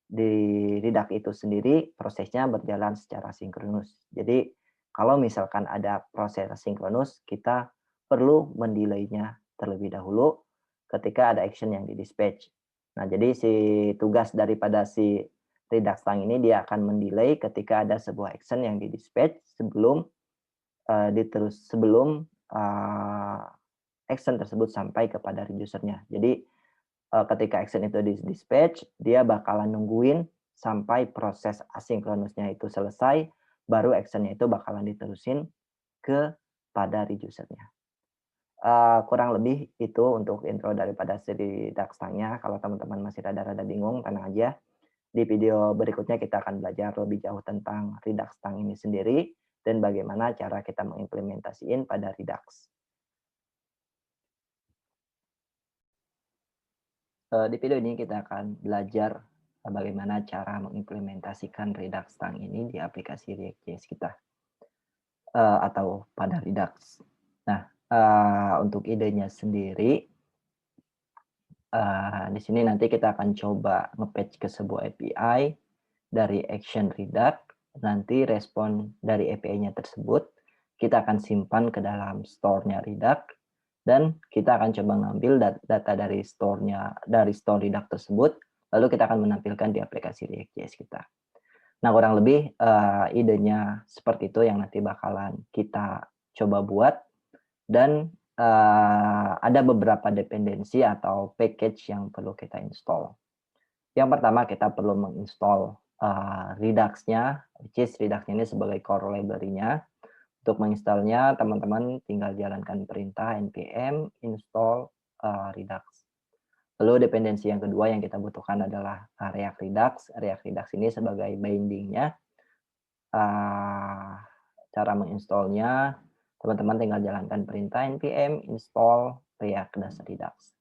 di Redux itu sendiri prosesnya berjalan secara sinkronus. Jadi kalau misalkan ada proses asinkronus, kita perlu mendelaynya terlebih dahulu ketika ada action yang di-dispatch. Nah, jadi si tugas daripada si Reduxtang ini dia akan mendelay ketika ada sebuah action yang di-dispatch sebelum action tersebut sampai kepada user-nya. Jadi ketika action itu di-dispatch, dia bakalan nungguin sampai proses asinkronusnya itu selesai, baru action-nya itu bakalan diterusin kepada user-nya. Kurang lebih itu untuk intro daripada si Reduxtang-nya. Kalau teman-teman masih rada-rada bingung, tenang aja. Di video berikutnya kita akan belajar lebih jauh tentang Reduxtang ini sendiri dan bagaimana cara kita mengimplementasiin pada Redux. Di video ini kita akan belajar bagaimana cara mengimplementasikan Reduxtang ini di aplikasi React.js kita atau pada Redux. Nah, untuk idenya sendiri, di sini nanti kita akan coba nge-patch ke sebuah API dari action Redux. Nanti respon dari API-nya tersebut kita akan simpan ke dalam store-nya Redux dan kita akan coba ngambil data dari store Redux tersebut, lalu kita akan menampilkan di aplikasi React.js kita. Nah, kurang lebih idenya seperti itu yang nanti bakalan kita coba buat, dan ada beberapa dependensi atau package yang perlu kita install. Yang pertama kita perlu menginstall Redux-nya, which is Redux-nya ini sebagai core library-nya. Untuk menginstalnya, teman-teman tinggal jalankan perintah npm install Redux. Lalu dependensi yang kedua yang kita butuhkan adalah React Redux. React Redux ini sebagai binding-nya. Cara menginstallnya, teman-teman tinggal jalankan perintah npm install React-Redux.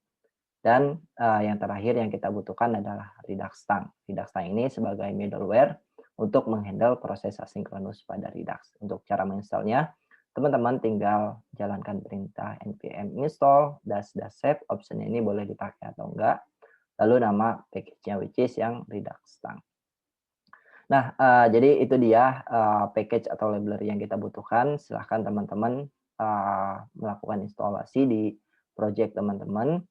Dan yang terakhir yang kita butuhkan adalah Reduxtang. Reduxtang ini sebagai middleware untuk menghandle proses asinkronus pada Redux. Untuk cara menginstalnya, teman-teman tinggal jalankan perintah npm install --save, option ini boleh dipakai atau enggak, lalu nama package-nya which is yang Reduxtang. Nah, jadi itu dia package atau library yang kita butuhkan. Silahkan teman-teman melakukan instalasi di project teman-teman.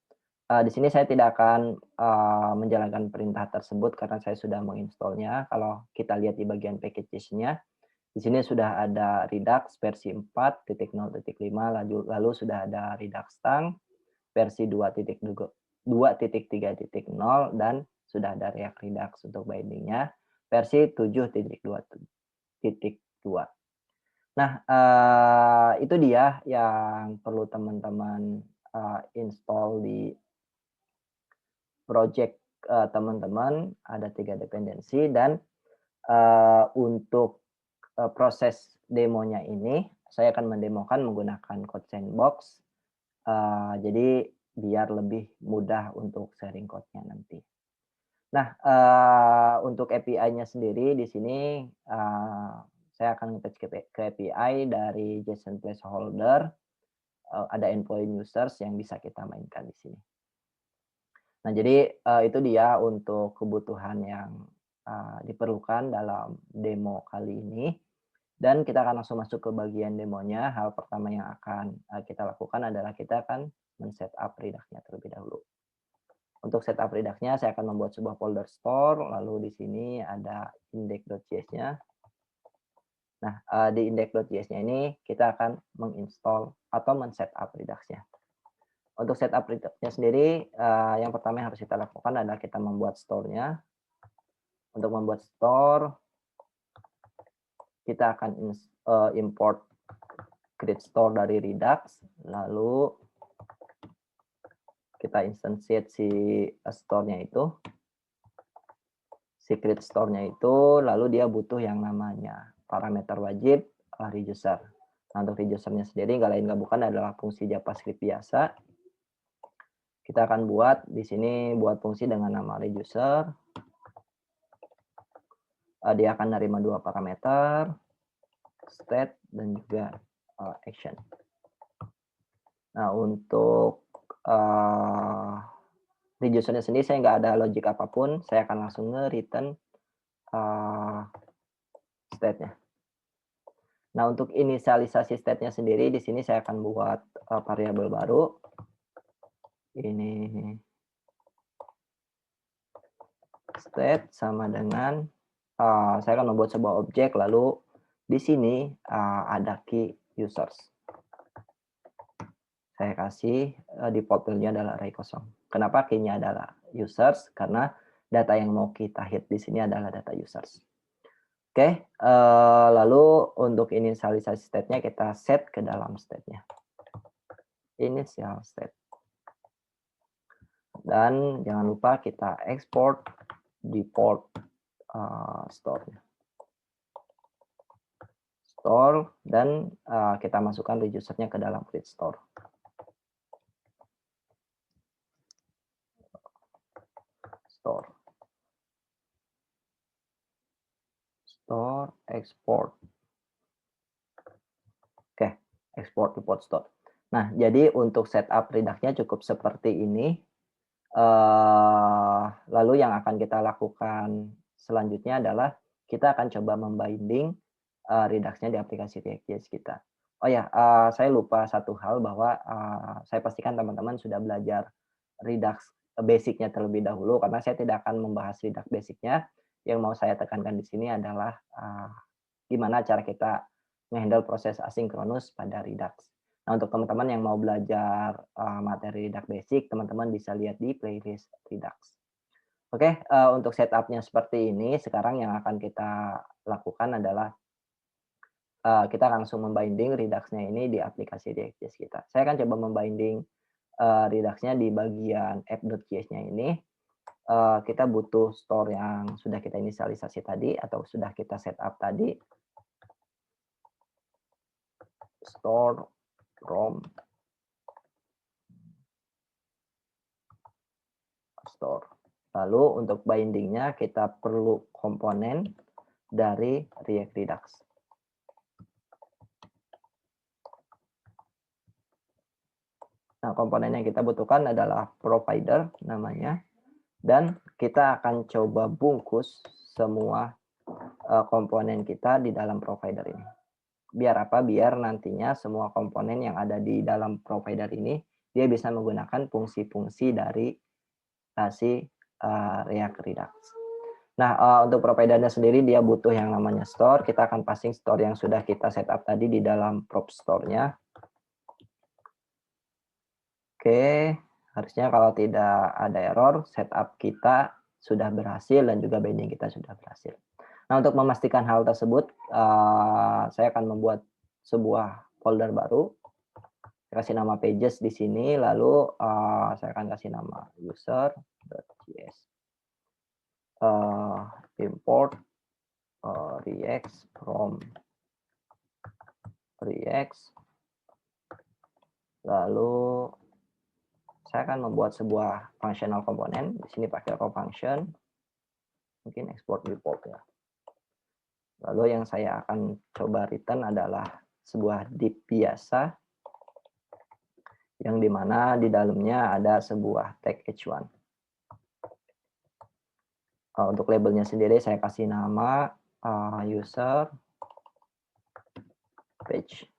Di sini saya tidak akan menjalankan perintah tersebut karena saya sudah menginstallnya. Kalau kita lihat di bagian packages-nya, di sini sudah ada Redux versi 4.0.5, lalu sudah ada Reduxtang versi 2.3.0 dan sudah ada React Redux untuk binding-nya versi 7.2.2. Nah, itu dia yang perlu teman-teman install di project teman-teman. Ada 3 dependensi dan untuk proses demonya ini saya akan mendemokan menggunakan code sandbox. Jadi biar lebih mudah untuk sharing code-nya nanti. Nah, untuk API-nya sendiri di sini saya akan nge-patch ke API dari JSON placeholder. Ada endpoint users yang bisa kita mainkan di sini. Nah, jadi itu dia untuk kebutuhan yang diperlukan dalam demo kali ini. Dan kita akan langsung masuk ke bagian demonya. Hal pertama yang akan kita lakukan adalah kita akan men-setup Redux-nya terlebih dahulu. Untuk setup Redux-nya, saya akan membuat sebuah folder store, lalu di sini ada index.js-nya. Nah, di index.js-nya ini kita akan menginstall atau men-setup Redux-nya. Untuk setup Redux-nya sendiri, yang pertama yang harus kita lakukan adalah kita membuat store-nya. Untuk membuat store, kita akan import create store dari Redux, lalu kita instantiate si store-nya itu, secret store-nya itu, lalu dia butuh yang namanya parameter wajib reducer. Nah, untuk reducer-nya sendiri nggak lain nggak bukan adalah fungsi JavaScript biasa. Kita akan buat di sini buat fungsi dengan nama reducer. Dia akan menerima 2 parameter, state dan juga action. Nah, untuk reducer-nya sendiri saya nggak ada logic apapun, saya akan langsung nge-return state-nya. Nah, untuk inisialisasi state-nya sendiri di sini saya akan buat variabel baru. Ini state sama dengan saya akan membuat sebuah objek, lalu di sini ada key users. Saya kasih default value-nya adalah array kosong. Kenapa key-nya adalah users? Karena data yang mau kita hit di sini adalah data users. Oke, lalu untuk inisialisasi state-nya kita set ke dalam state-nya. Initial state. Dan jangan lupa kita export default store-nya. Store dan kita masukkan registernya ke dalam create store. Store export. Oke, export default store. Nah, jadi untuk setup Redux-nya cukup seperti ini. Lalu yang akan kita lakukan selanjutnya adalah kita akan coba membinding Redux-nya di aplikasi React.js kita. Oh ya, saya lupa satu hal bahwa saya pastikan teman-teman sudah belajar Redux basic-nya terlebih dahulu, karena saya tidak akan membahas Redux basic-nya. Yang mau saya tekankan di sini adalah gimana cara kita menghandle proses asinkronus pada Redux. Nah, untuk teman-teman yang mau belajar materi Redux basic, teman-teman bisa lihat di playlist Redux. Oke, untuk setup-nya seperti ini, sekarang yang akan kita lakukan adalah kita langsung membinding Redux-nya ini di aplikasi React.js kita. Saya akan coba membinding Redux-nya di bagian app.js-nya ini. Kita butuh store yang sudah kita inisialisasi tadi atau sudah kita setup tadi. Store from store. Lalu untuk bindingnya kita perlu komponen dari React Redux. Nah, komponen yang kita butuhkan adalah provider namanya, dan kita akan coba bungkus semua komponen kita di dalam provider ini. Biar apa? Biar nantinya semua komponen yang ada di dalam provider ini dia bisa menggunakan fungsi-fungsi dari si React Redux. Nah, untuk providernya sendiri dia butuh yang namanya store. Kita akan passing store yang sudah kita setup tadi di dalam prop store-nya. Oke, harusnya kalau tidak ada error, setup kita sudah berhasil dan juga binding kita sudah berhasil. Nah, untuk memastikan hal tersebut, saya akan membuat sebuah folder baru. Saya kasih nama pages di sini, lalu saya akan kasih nama user.js. Import React from React. Lalu saya akan membuat sebuah functional komponen. Di sini pakai raw function. Mungkin export default ya. Lalu yang saya akan coba return adalah sebuah div biasa yang dimana di dalamnya ada sebuah tag h1. Untuk labelnya sendiri saya kasih nama user page.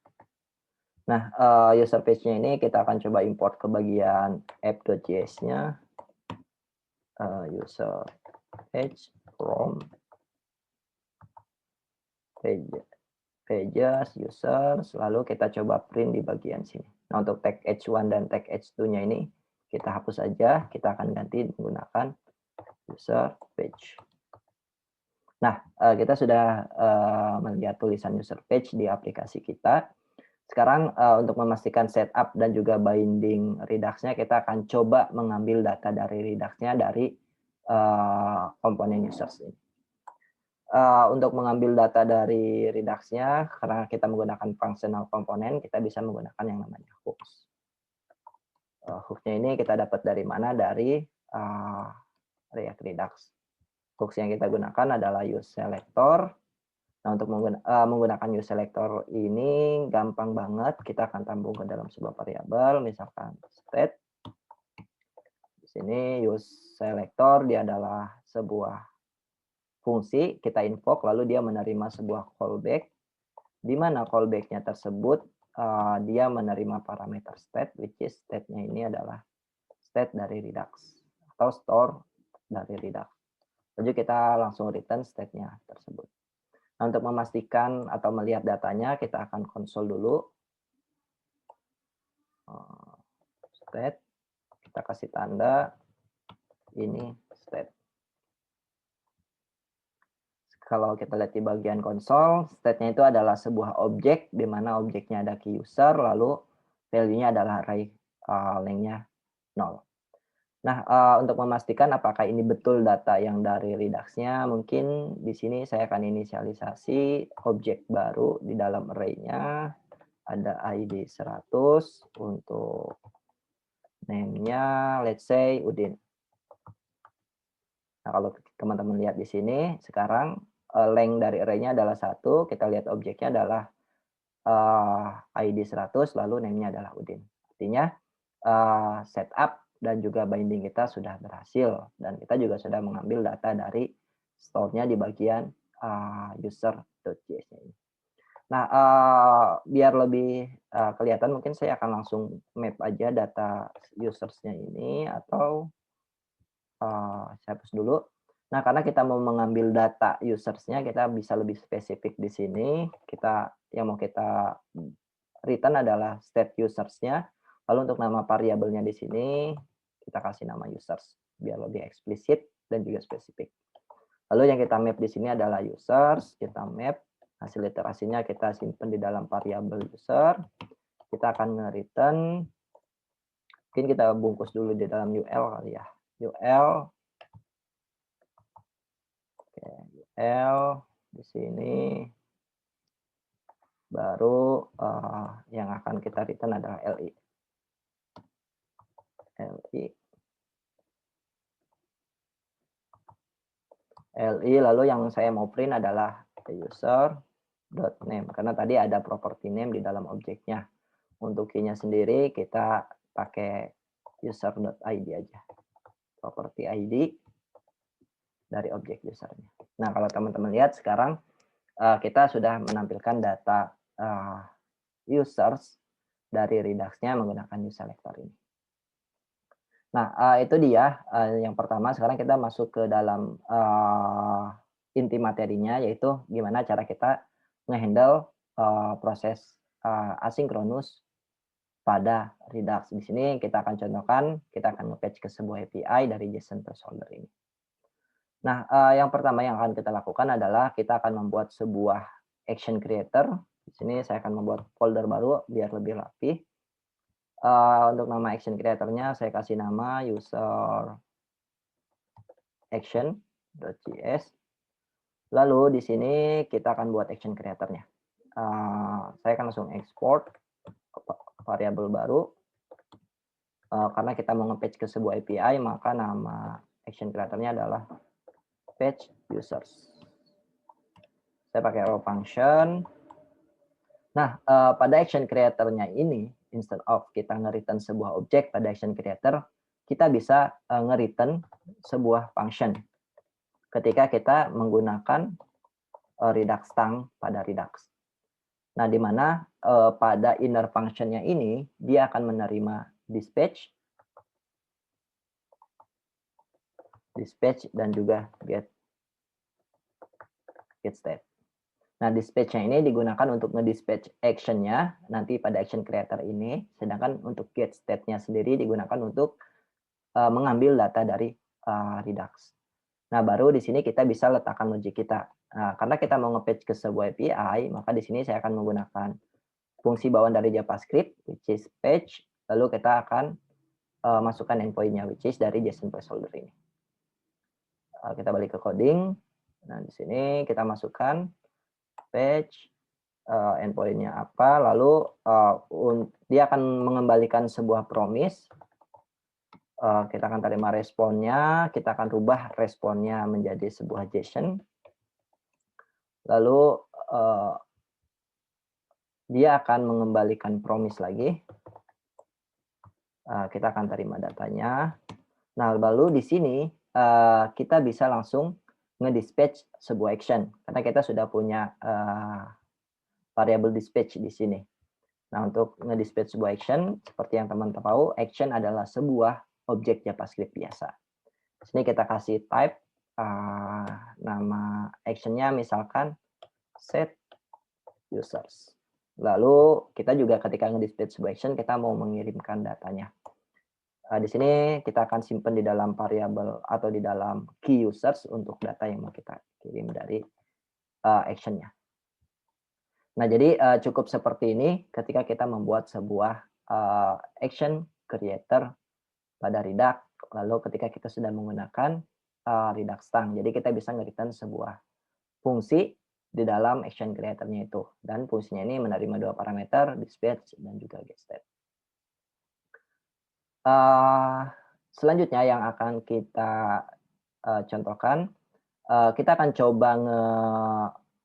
Nah, user page-nya ini kita akan coba import ke bagian app.js-nya. User page from pages users, lalu kita coba print di bagian sini. Nah, untuk tag h1 dan tag h2-nya ini kita hapus saja, kita akan ganti menggunakan user page. Nah, kita sudah melihat tulisan user page di aplikasi kita. Sekarang untuk memastikan setup dan juga binding Redux-nya, kita akan coba mengambil data dari Redux-nya dari komponen users ini. Untuk mengambil data dari Redux-nya, karena kita menggunakan functional komponen, kita bisa menggunakan yang namanya hooks. Hooks-nya ini kita dapat dari mana? Dari React Redux. Hooks yang kita gunakan adalah useSelector. Nah, untuk menggunakan useSelector ini gampang banget. Kita akan tampung ke dalam sebuah variabel, misalkan state. Di sini useSelector dia adalah sebuah fungsi, kita invoke, lalu dia menerima sebuah callback, di mana callback-nya tersebut dia menerima parameter state, which is state-nya ini adalah state dari Redux, atau store dari Redux. Lalu kita langsung return state-nya tersebut. Nah, untuk memastikan atau melihat datanya, kita akan console dulu. State, kita kasih tanda, ini state. Kalau kita lihat di bagian konsol, state-nya itu adalah sebuah objek, di mana objeknya ada key user, lalu value-nya adalah array length-nya 0. Nah, untuk memastikan apakah ini betul data yang dari Redux-nya, mungkin di sini saya akan inisialisasi objek baru di dalam array-nya, ada ID 100, untuk name-nya, let's say, Udin. Nah, kalau teman-teman lihat di sini, sekarang length dari array-nya adalah 1, kita lihat objeknya adalah ID 100, lalu name-nya adalah Udin. Artinya setup dan juga binding kita sudah berhasil, dan kita juga sudah mengambil data dari store-nya di bagian user.js-nya ini. Nah, biar lebih kelihatan, mungkin saya akan langsung map aja data users-nya ini, atau saya hapus dulu. Nah, karena kita mau mengambil data users-nya, kita bisa lebih spesifik di sini. Yang mau kita return adalah state users-nya. Lalu untuk nama variabelnya di sini, kita kasih nama users, biar lebih eksplisit dan juga spesifik. Lalu yang kita map di sini adalah users, kita map, hasil iterasinya kita simpan di dalam variabel user. Kita akan nge-return, mungkin kita bungkus dulu di dalam UL kali ya. UL di sini, baru yang akan kita return adalah LI. Lalu yang saya mau print adalah user.name, karena tadi ada property name di dalam objeknya. Untuk key-nya sendiri kita pakai user.id aja, property ID dari objek usernya. Nah, kalau teman-teman lihat sekarang kita sudah menampilkan data users dari Redux-nya menggunakan useSelector ini. Nah, itu dia yang pertama. Sekarang kita masuk ke dalam inti materinya, yaitu gimana cara kita ngehandle proses asinkronus pada Redux. Di sini kita akan contohkan, kita akan nge-fetch ke sebuah API dari JSON placeholder ini. Nah, yang pertama yang akan kita lakukan adalah kita akan membuat sebuah action creator. Di sini saya akan membuat folder baru biar lebih rapi. Untuk nama action creator-nya saya kasih nama user action.js. Lalu di sini kita akan buat action creator-nya. Saya akan langsung export variabel baru. Karena kita mau nge-fetch ke sebuah API, maka nama action creator-nya adalah fetch users. Saya pakai raw function. Nah, pada action creator-nya ini, instead of kita nge-return sebuah objek pada action creator, kita bisa nge-return sebuah function. ketika kita menggunakan Redux stang pada Redux. Nah, di mana pada inner function-nya ini dia akan menerima dispatch, dan juga get state. Nah, dispatch-nya ini digunakan untuk nge-dispatch action-nya nanti pada action creator ini, sedangkan untuk get state-nya sendiri digunakan untuk mengambil data dari Redux. Nah, baru di sini kita bisa letakkan logic kita. Nah, karena kita mau nge-patch ke sebuah API, maka di sini saya akan menggunakan fungsi bawaan dari JavaScript, which is patch, lalu kita akan masukkan endpoint-nya, which is dari JSON placeholder ini. Kita balik ke coding. Nah, di sini kita masukkan patch, endpoint-nya apa, lalu dia akan mengembalikan sebuah promise. Kita akan terima responnya, kita akan rubah responnya menjadi sebuah JSON. Lalu dia akan mengembalikan promise lagi. Kita akan terima datanya. Nah, lalu di sini kita bisa langsung nge-dispatch sebuah action karena kita sudah punya variable dispatch di sini. Nah, untuk nge-dispatch sebuah action, seperti yang teman-teman tahu, action adalah sebuah objek JavaScript biasa. Di sini kita kasih type, nama action-nya misalkan set users. Lalu kita juga ketika nge-dispatch sebuah action, kita mau mengirimkan datanya. Di sini kita akan simpan di dalam variabel atau di dalam key users untuk data yang mau kita kirim dari action-nya. Nah, jadi cukup seperti ini ketika kita membuat sebuah action creator pada Redux, lalu ketika kita sudah menggunakan Redux stang. Jadi kita bisa nge-return sebuah fungsi di dalam action creator-nya itu. Dan fungsinya ini menerima dua parameter, dispatch dan juga getState. Selanjutnya yang akan kita contohkan, kita akan coba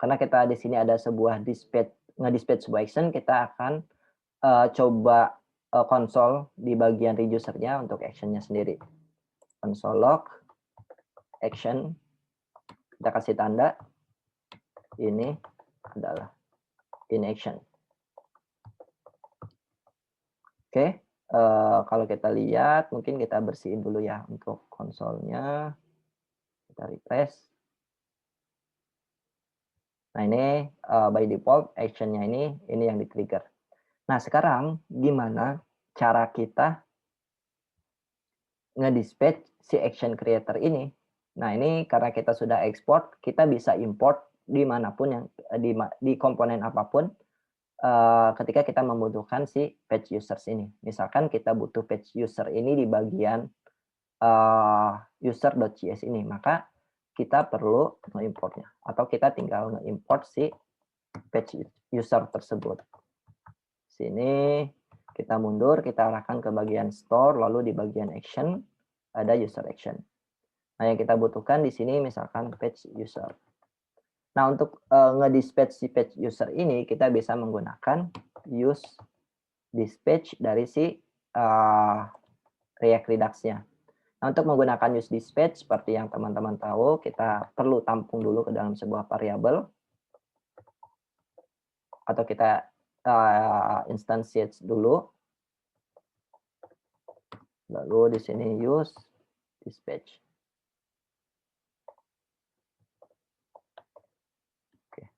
karena kita di sini ada sebuah nge-dispatch sebuah action, kita akan coba konsol di bagian reducer-nya untuk action-nya sendiri. Console log action, kita kasih tanda ini adalah in action. Oke, kalau kita lihat mungkin kita bersihin dulu ya untuk konsolnya. Kita refresh. Nah, ini by default action-nya ini yang di-trigger. Nah, sekarang gimana cara kita nge-dispatch si action creator ini? Nah, ini karena kita sudah export, kita bisa import dimanapun yang di komponen apapun ketika kita membutuhkan si page users ini. Misalkan kita butuh page user ini di bagian user.js ini, maka kita perlu nge-importnya. Atau kita tinggal nge-import si page user tersebut. Sini kita mundur, kita arahkan ke bagian store, lalu di bagian action ada user action. Nah, yang kita butuhkan di sini misalkan page user. Nah, untuk nge-dispatch si page user ini, kita bisa menggunakan use dispatch dari si React Redux-nya. Nah, untuk menggunakan use dispatch, seperti yang teman-teman tahu, kita perlu tampung dulu ke dalam sebuah variabel. Atau kita instantiate dulu. Lalu di sini use dispatch. Oke.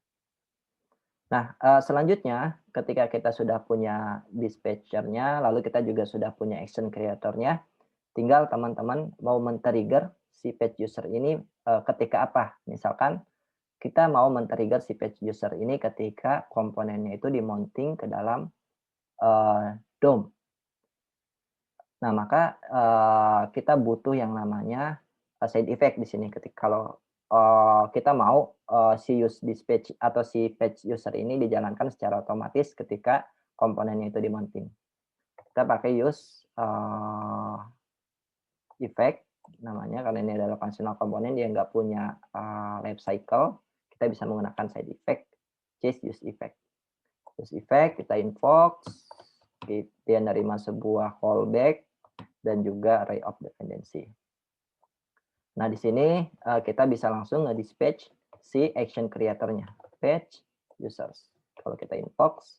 Nah, selanjutnya ketika kita sudah punya dispatcher-nya, lalu kita juga sudah punya action creator-nya, tinggal teman-teman mau men-trigger si page user ini ketika apa? Misalkan kita mau men-trigger si page user ini ketika komponennya itu di-mounting ke dalam DOM. Nah, maka kita butuh yang namanya side effect di sini. Ketika kalau kita mau si use dispatch atau si page user ini dijalankan secara otomatis ketika komponennya itu di-mounting. Kita pakai use effect namanya, karena ini adalah functional komponen, dia nggak punya life cycle. Kita bisa menggunakan side effect, use effect. Use effect kita invoke, dia menerima sebuah callback dan juga array of dependency. Nah, di sini kita bisa langsung nge-dispatch si action creator-nya. Patch users. Kalau kita inbox,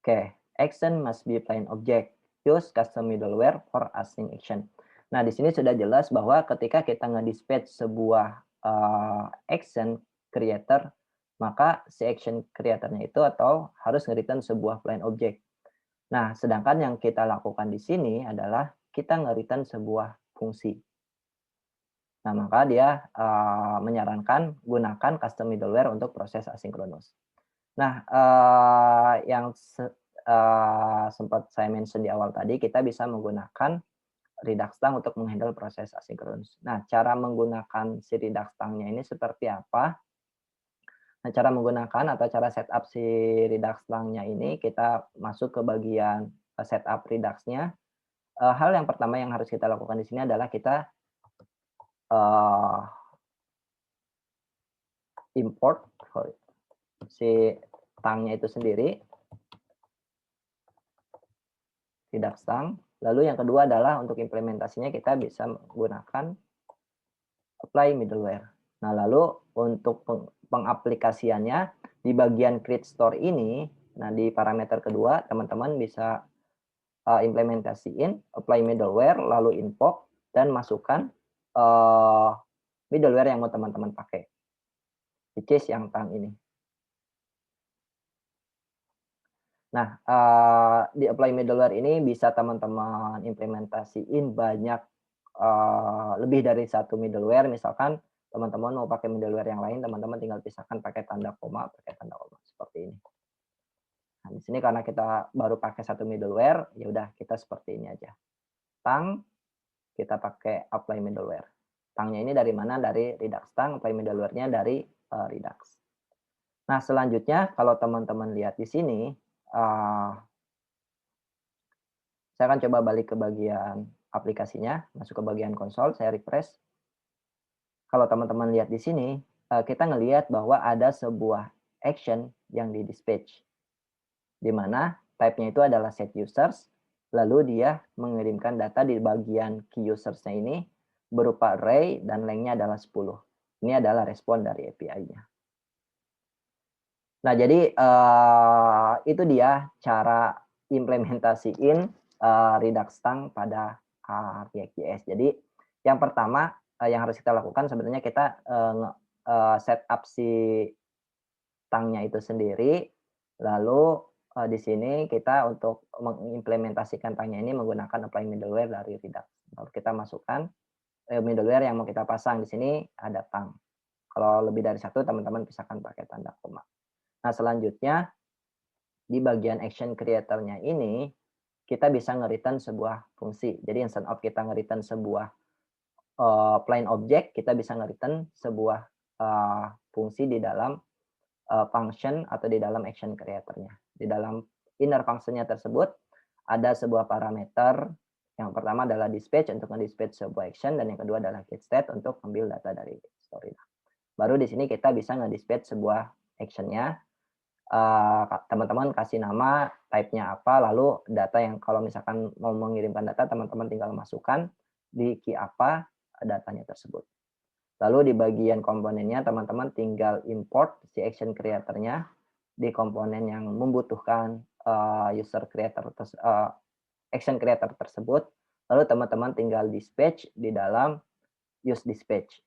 oke, action must be plain object. Use custom middleware for async action. Nah, di sini sudah jelas bahwa ketika kita nge-dispatch sebuah action creator, maka si action creator-nya itu atau harus nge-return sebuah plain object. Nah, sedangkan yang kita lakukan di sini adalah kita nge-return sebuah fungsi. Nah, maka dia menyarankan gunakan custom middleware untuk proses asinkronus. Nah, yang sempat saya mention di awal tadi, kita bisa menggunakan Redux-Tang untuk menghandle proses asinkronus. Nah, cara menggunakan si Redux-Tang-nya ini seperti apa? Nah, cara menggunakan atau cara setup si Redux-Tang-nya ini, kita masuk ke bagian setup Redux-nya. Hal yang pertama yang harus kita lakukan di sini adalah kita import si tangnya itu sendiri, Redux Tang. Lalu yang kedua adalah untuk implementasinya kita bisa menggunakan apply middleware. Nah, lalu untuk pengaplikasiannya di bagian create store ini, nah di parameter kedua teman-teman bisa implementasiin apply middleware, lalu invoke dan masukkan middleware yang mau teman-teman pakai. Which is yang tang ini. Nah, di apply middleware ini bisa teman-teman implementasiin banyak, lebih dari satu middleware. Misalkan teman-teman mau pakai middleware yang lain, teman-teman tinggal pisahkan pakai tanda koma, seperti ini. Nah, di sini karena kita baru pakai satu middleware, ya udah kita seperti ini aja. Tang, kita pakai apply middleware. Tangnya ini dari mana? Dari Redux Tang, apply middleware-nya dari Redux. Nah, selanjutnya kalau teman-teman lihat di sini, saya akan coba balik ke bagian aplikasinya, masuk ke bagian konsol, saya refresh. Kalau teman-teman lihat di sini, kita ngelihat bahwa ada sebuah action yang di-dispatch, di mana type-nya itu adalah set users, lalu dia mengirimkan data di bagian key users-nya ini berupa array dan length-nya adalah 10. Ini adalah respon dari API-nya. Nah, jadi itu dia cara implementasiin Redux-Tang pada React.js. Jadi yang pertama yang harus kita lakukan sebenarnya kita setup si tangnya itu sendiri, lalu di sini kita untuk mengimplementasikan tangnya ini menggunakan apply middleware dari Redux. Lalu kita masukkan middleware yang mau kita pasang. Di sini ada tang. Kalau lebih dari satu, teman-teman pisahkan pakai tanda koma. Nah, selanjutnya di bagian action creator-nya ini, kita bisa nge-return sebuah fungsi. Jadi instead of kita nge-return sebuah plain object, kita bisa nge-return sebuah fungsi di dalam function atau di dalam action creator-nya. Di dalam inner function-nya tersebut, ada sebuah parameter. Yang pertama adalah dispatch untuk nge-dispatch sebuah action, dan yang kedua adalah getState untuk ambil data dari story. Baru di sini kita bisa nge-dispatch sebuah action-nya. Teman-teman kasih nama, type-nya apa, lalu data yang kalau misalkan mau mengirimkan data, teman-teman tinggal masukkan di key apa datanya tersebut. Lalu di bagian komponennya, teman-teman tinggal import si action creator-nya di komponen yang membutuhkan action creator tersebut. Lalu teman-teman tinggal dispatch di dalam use dispatch.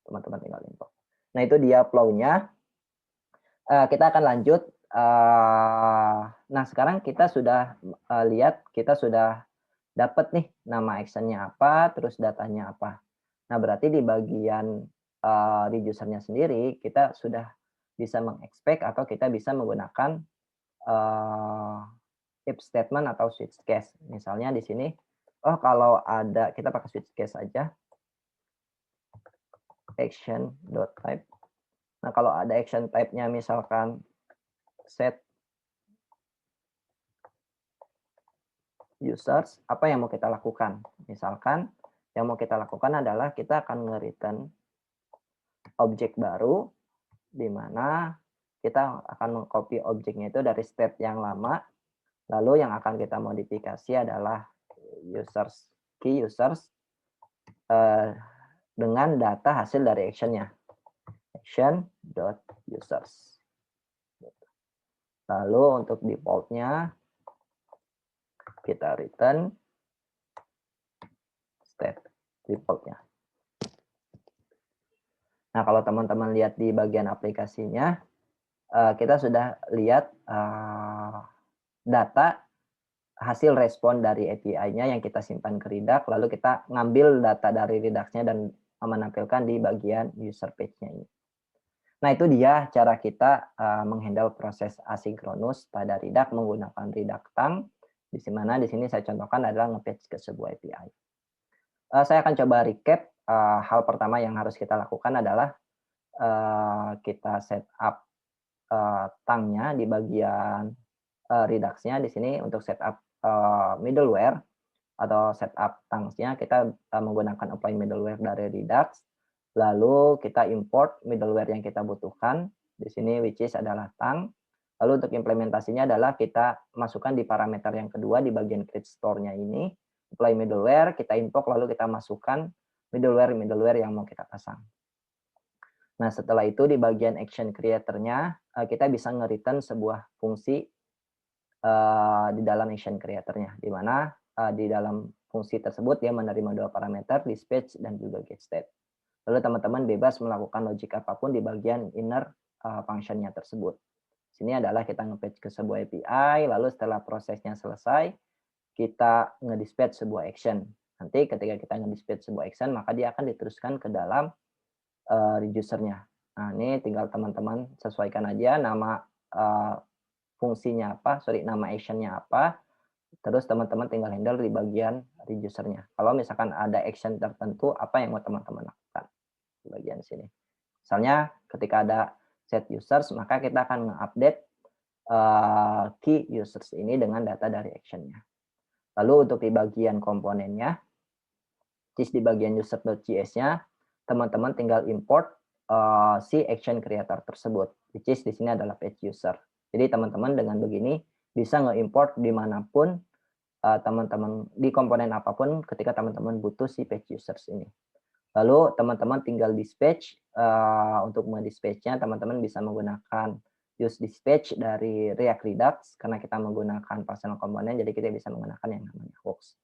Teman-teman tinggal import. Nah, itu dia flow-nya. Kita akan lanjut. Nah, sekarang kita sudah lihat, kita sudah dapat nih nama action-nya apa, terus datanya apa. Nah, berarti di bagian reducer-nya sendiri, kita sudah bisa mengexpect atau kita bisa menggunakan if statement atau switch case. Misalnya di sini, kalau ada, kita pakai switch case aja, action.type. Nah, kalau ada action type-nya misalkan set users, apa yang mau kita lakukan? Misalkan yang mau kita lakukan adalah kita akan nge-return objek baru, di mana kita akan mengcopy objeknya itu dari state yang lama, lalu yang akan kita modifikasi adalah users key users dengan data hasil dari actionnya, action.users. Lalu untuk defaultnya kita return state defaultnya. Nah, kalau teman-teman lihat di bagian aplikasinya, kita sudah lihat data hasil respon dari API-nya yang kita simpan ke Redux, lalu kita ngambil data dari Redux-nya dan menampilkan di bagian user page-nya ini. Nah, itu dia cara kita menghandle proses asinkronus pada Redux menggunakan Redux Tang, di mana di sini saya contohkan adalah nge-patch ke sebuah API. Saya akan coba recap. Hal pertama yang harus kita lakukan adalah kita setup Tang-nya di bagian Redux-nya. Di sini untuk setup middleware atau setup Tang-nya kita menggunakan apply middleware dari Redux. Lalu kita import middleware yang kita butuhkan. Di sini which is adalah Tang. Lalu untuk implementasinya adalah kita masukkan di parameter yang kedua di bagian create store-nya ini. Apply middleware, kita invoke lalu kita masukkan middleware yang mau kita pasang. Nah, setelah itu di bagian action creator-nya kita bisa nge-return sebuah fungsi di dalam action creator-nya, di mana di dalam fungsi tersebut dia menerima dua parameter, dispatch dan juga getState. Lalu teman-teman bebas melakukan logik apapun di bagian inner function-nya tersebut. Sini adalah kita nge-patch ke sebuah API, lalu setelah prosesnya selesai, kita nge-dispatch sebuah action. Nanti ketika kita nge-dispatch sebuah action, maka dia akan diteruskan ke dalam reducer-nya. Nah, ini tinggal teman-teman sesuaikan aja nama fungsinya apa, nama action-nya apa, terus teman-teman tinggal handle di bagian reducer-nya. Kalau misalkan ada action tertentu, apa yang mau teman-teman lakukan di bagian sini. Misalnya ketika ada set users, maka kita akan nge-update key users ini dengan data dari action-nya. Lalu untuk di bagian komponennya, di bagian user.js-nya, teman-teman tinggal import si action creator tersebut, which is di sini adalah page user. Jadi teman-teman dengan begini bisa nge-import dimanapun teman-teman di komponen apapun ketika teman-teman butuh si page users ini. Lalu teman-teman tinggal dispatch. Untuk mendispatch-nya teman-teman bisa menggunakan use dispatch dari React Redux karena kita menggunakan personal komponen, jadi kita bisa menggunakan yang namanya hooks.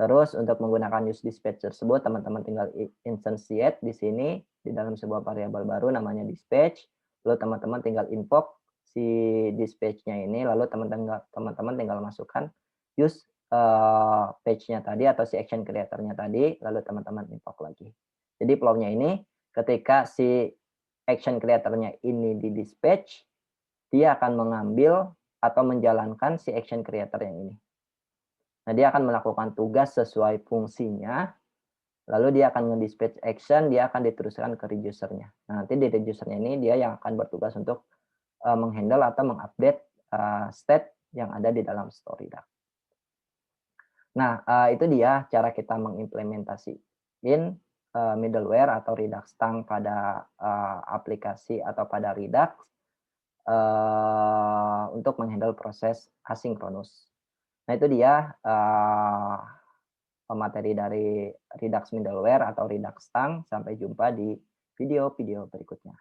Terus untuk menggunakan use dispatch tersebut teman-teman tinggal instantiate di sini di dalam sebuah variabel baru namanya dispatch. Lalu teman-teman tinggal invoke si dispatch-nya ini, lalu teman-teman tinggal masukkan use page-nya tadi atau si action creator-nya tadi, lalu teman-teman invoke lagi. Jadi flow-nya ini ketika si action creator-nya ini di dispatch, dia akan mengambil atau menjalankan si action creator yang ini. Nah, dia akan melakukan tugas sesuai fungsinya, lalu dia akan nge-dispatch action, dia akan diteruskan ke reducer-nya. Nah, nanti di reducer-nya ini dia yang akan bertugas untuk menghandle atau mengupdate state yang ada di dalam story Redux. Nah, itu dia cara kita mengimplementasiin middleware atau Redux Tang pada aplikasi atau pada Redux untuk menghandle proses asinkronus. Nah, itu dia materi dari Redux middleware atau Redux Tang. Sampai jumpa di video-video berikutnya.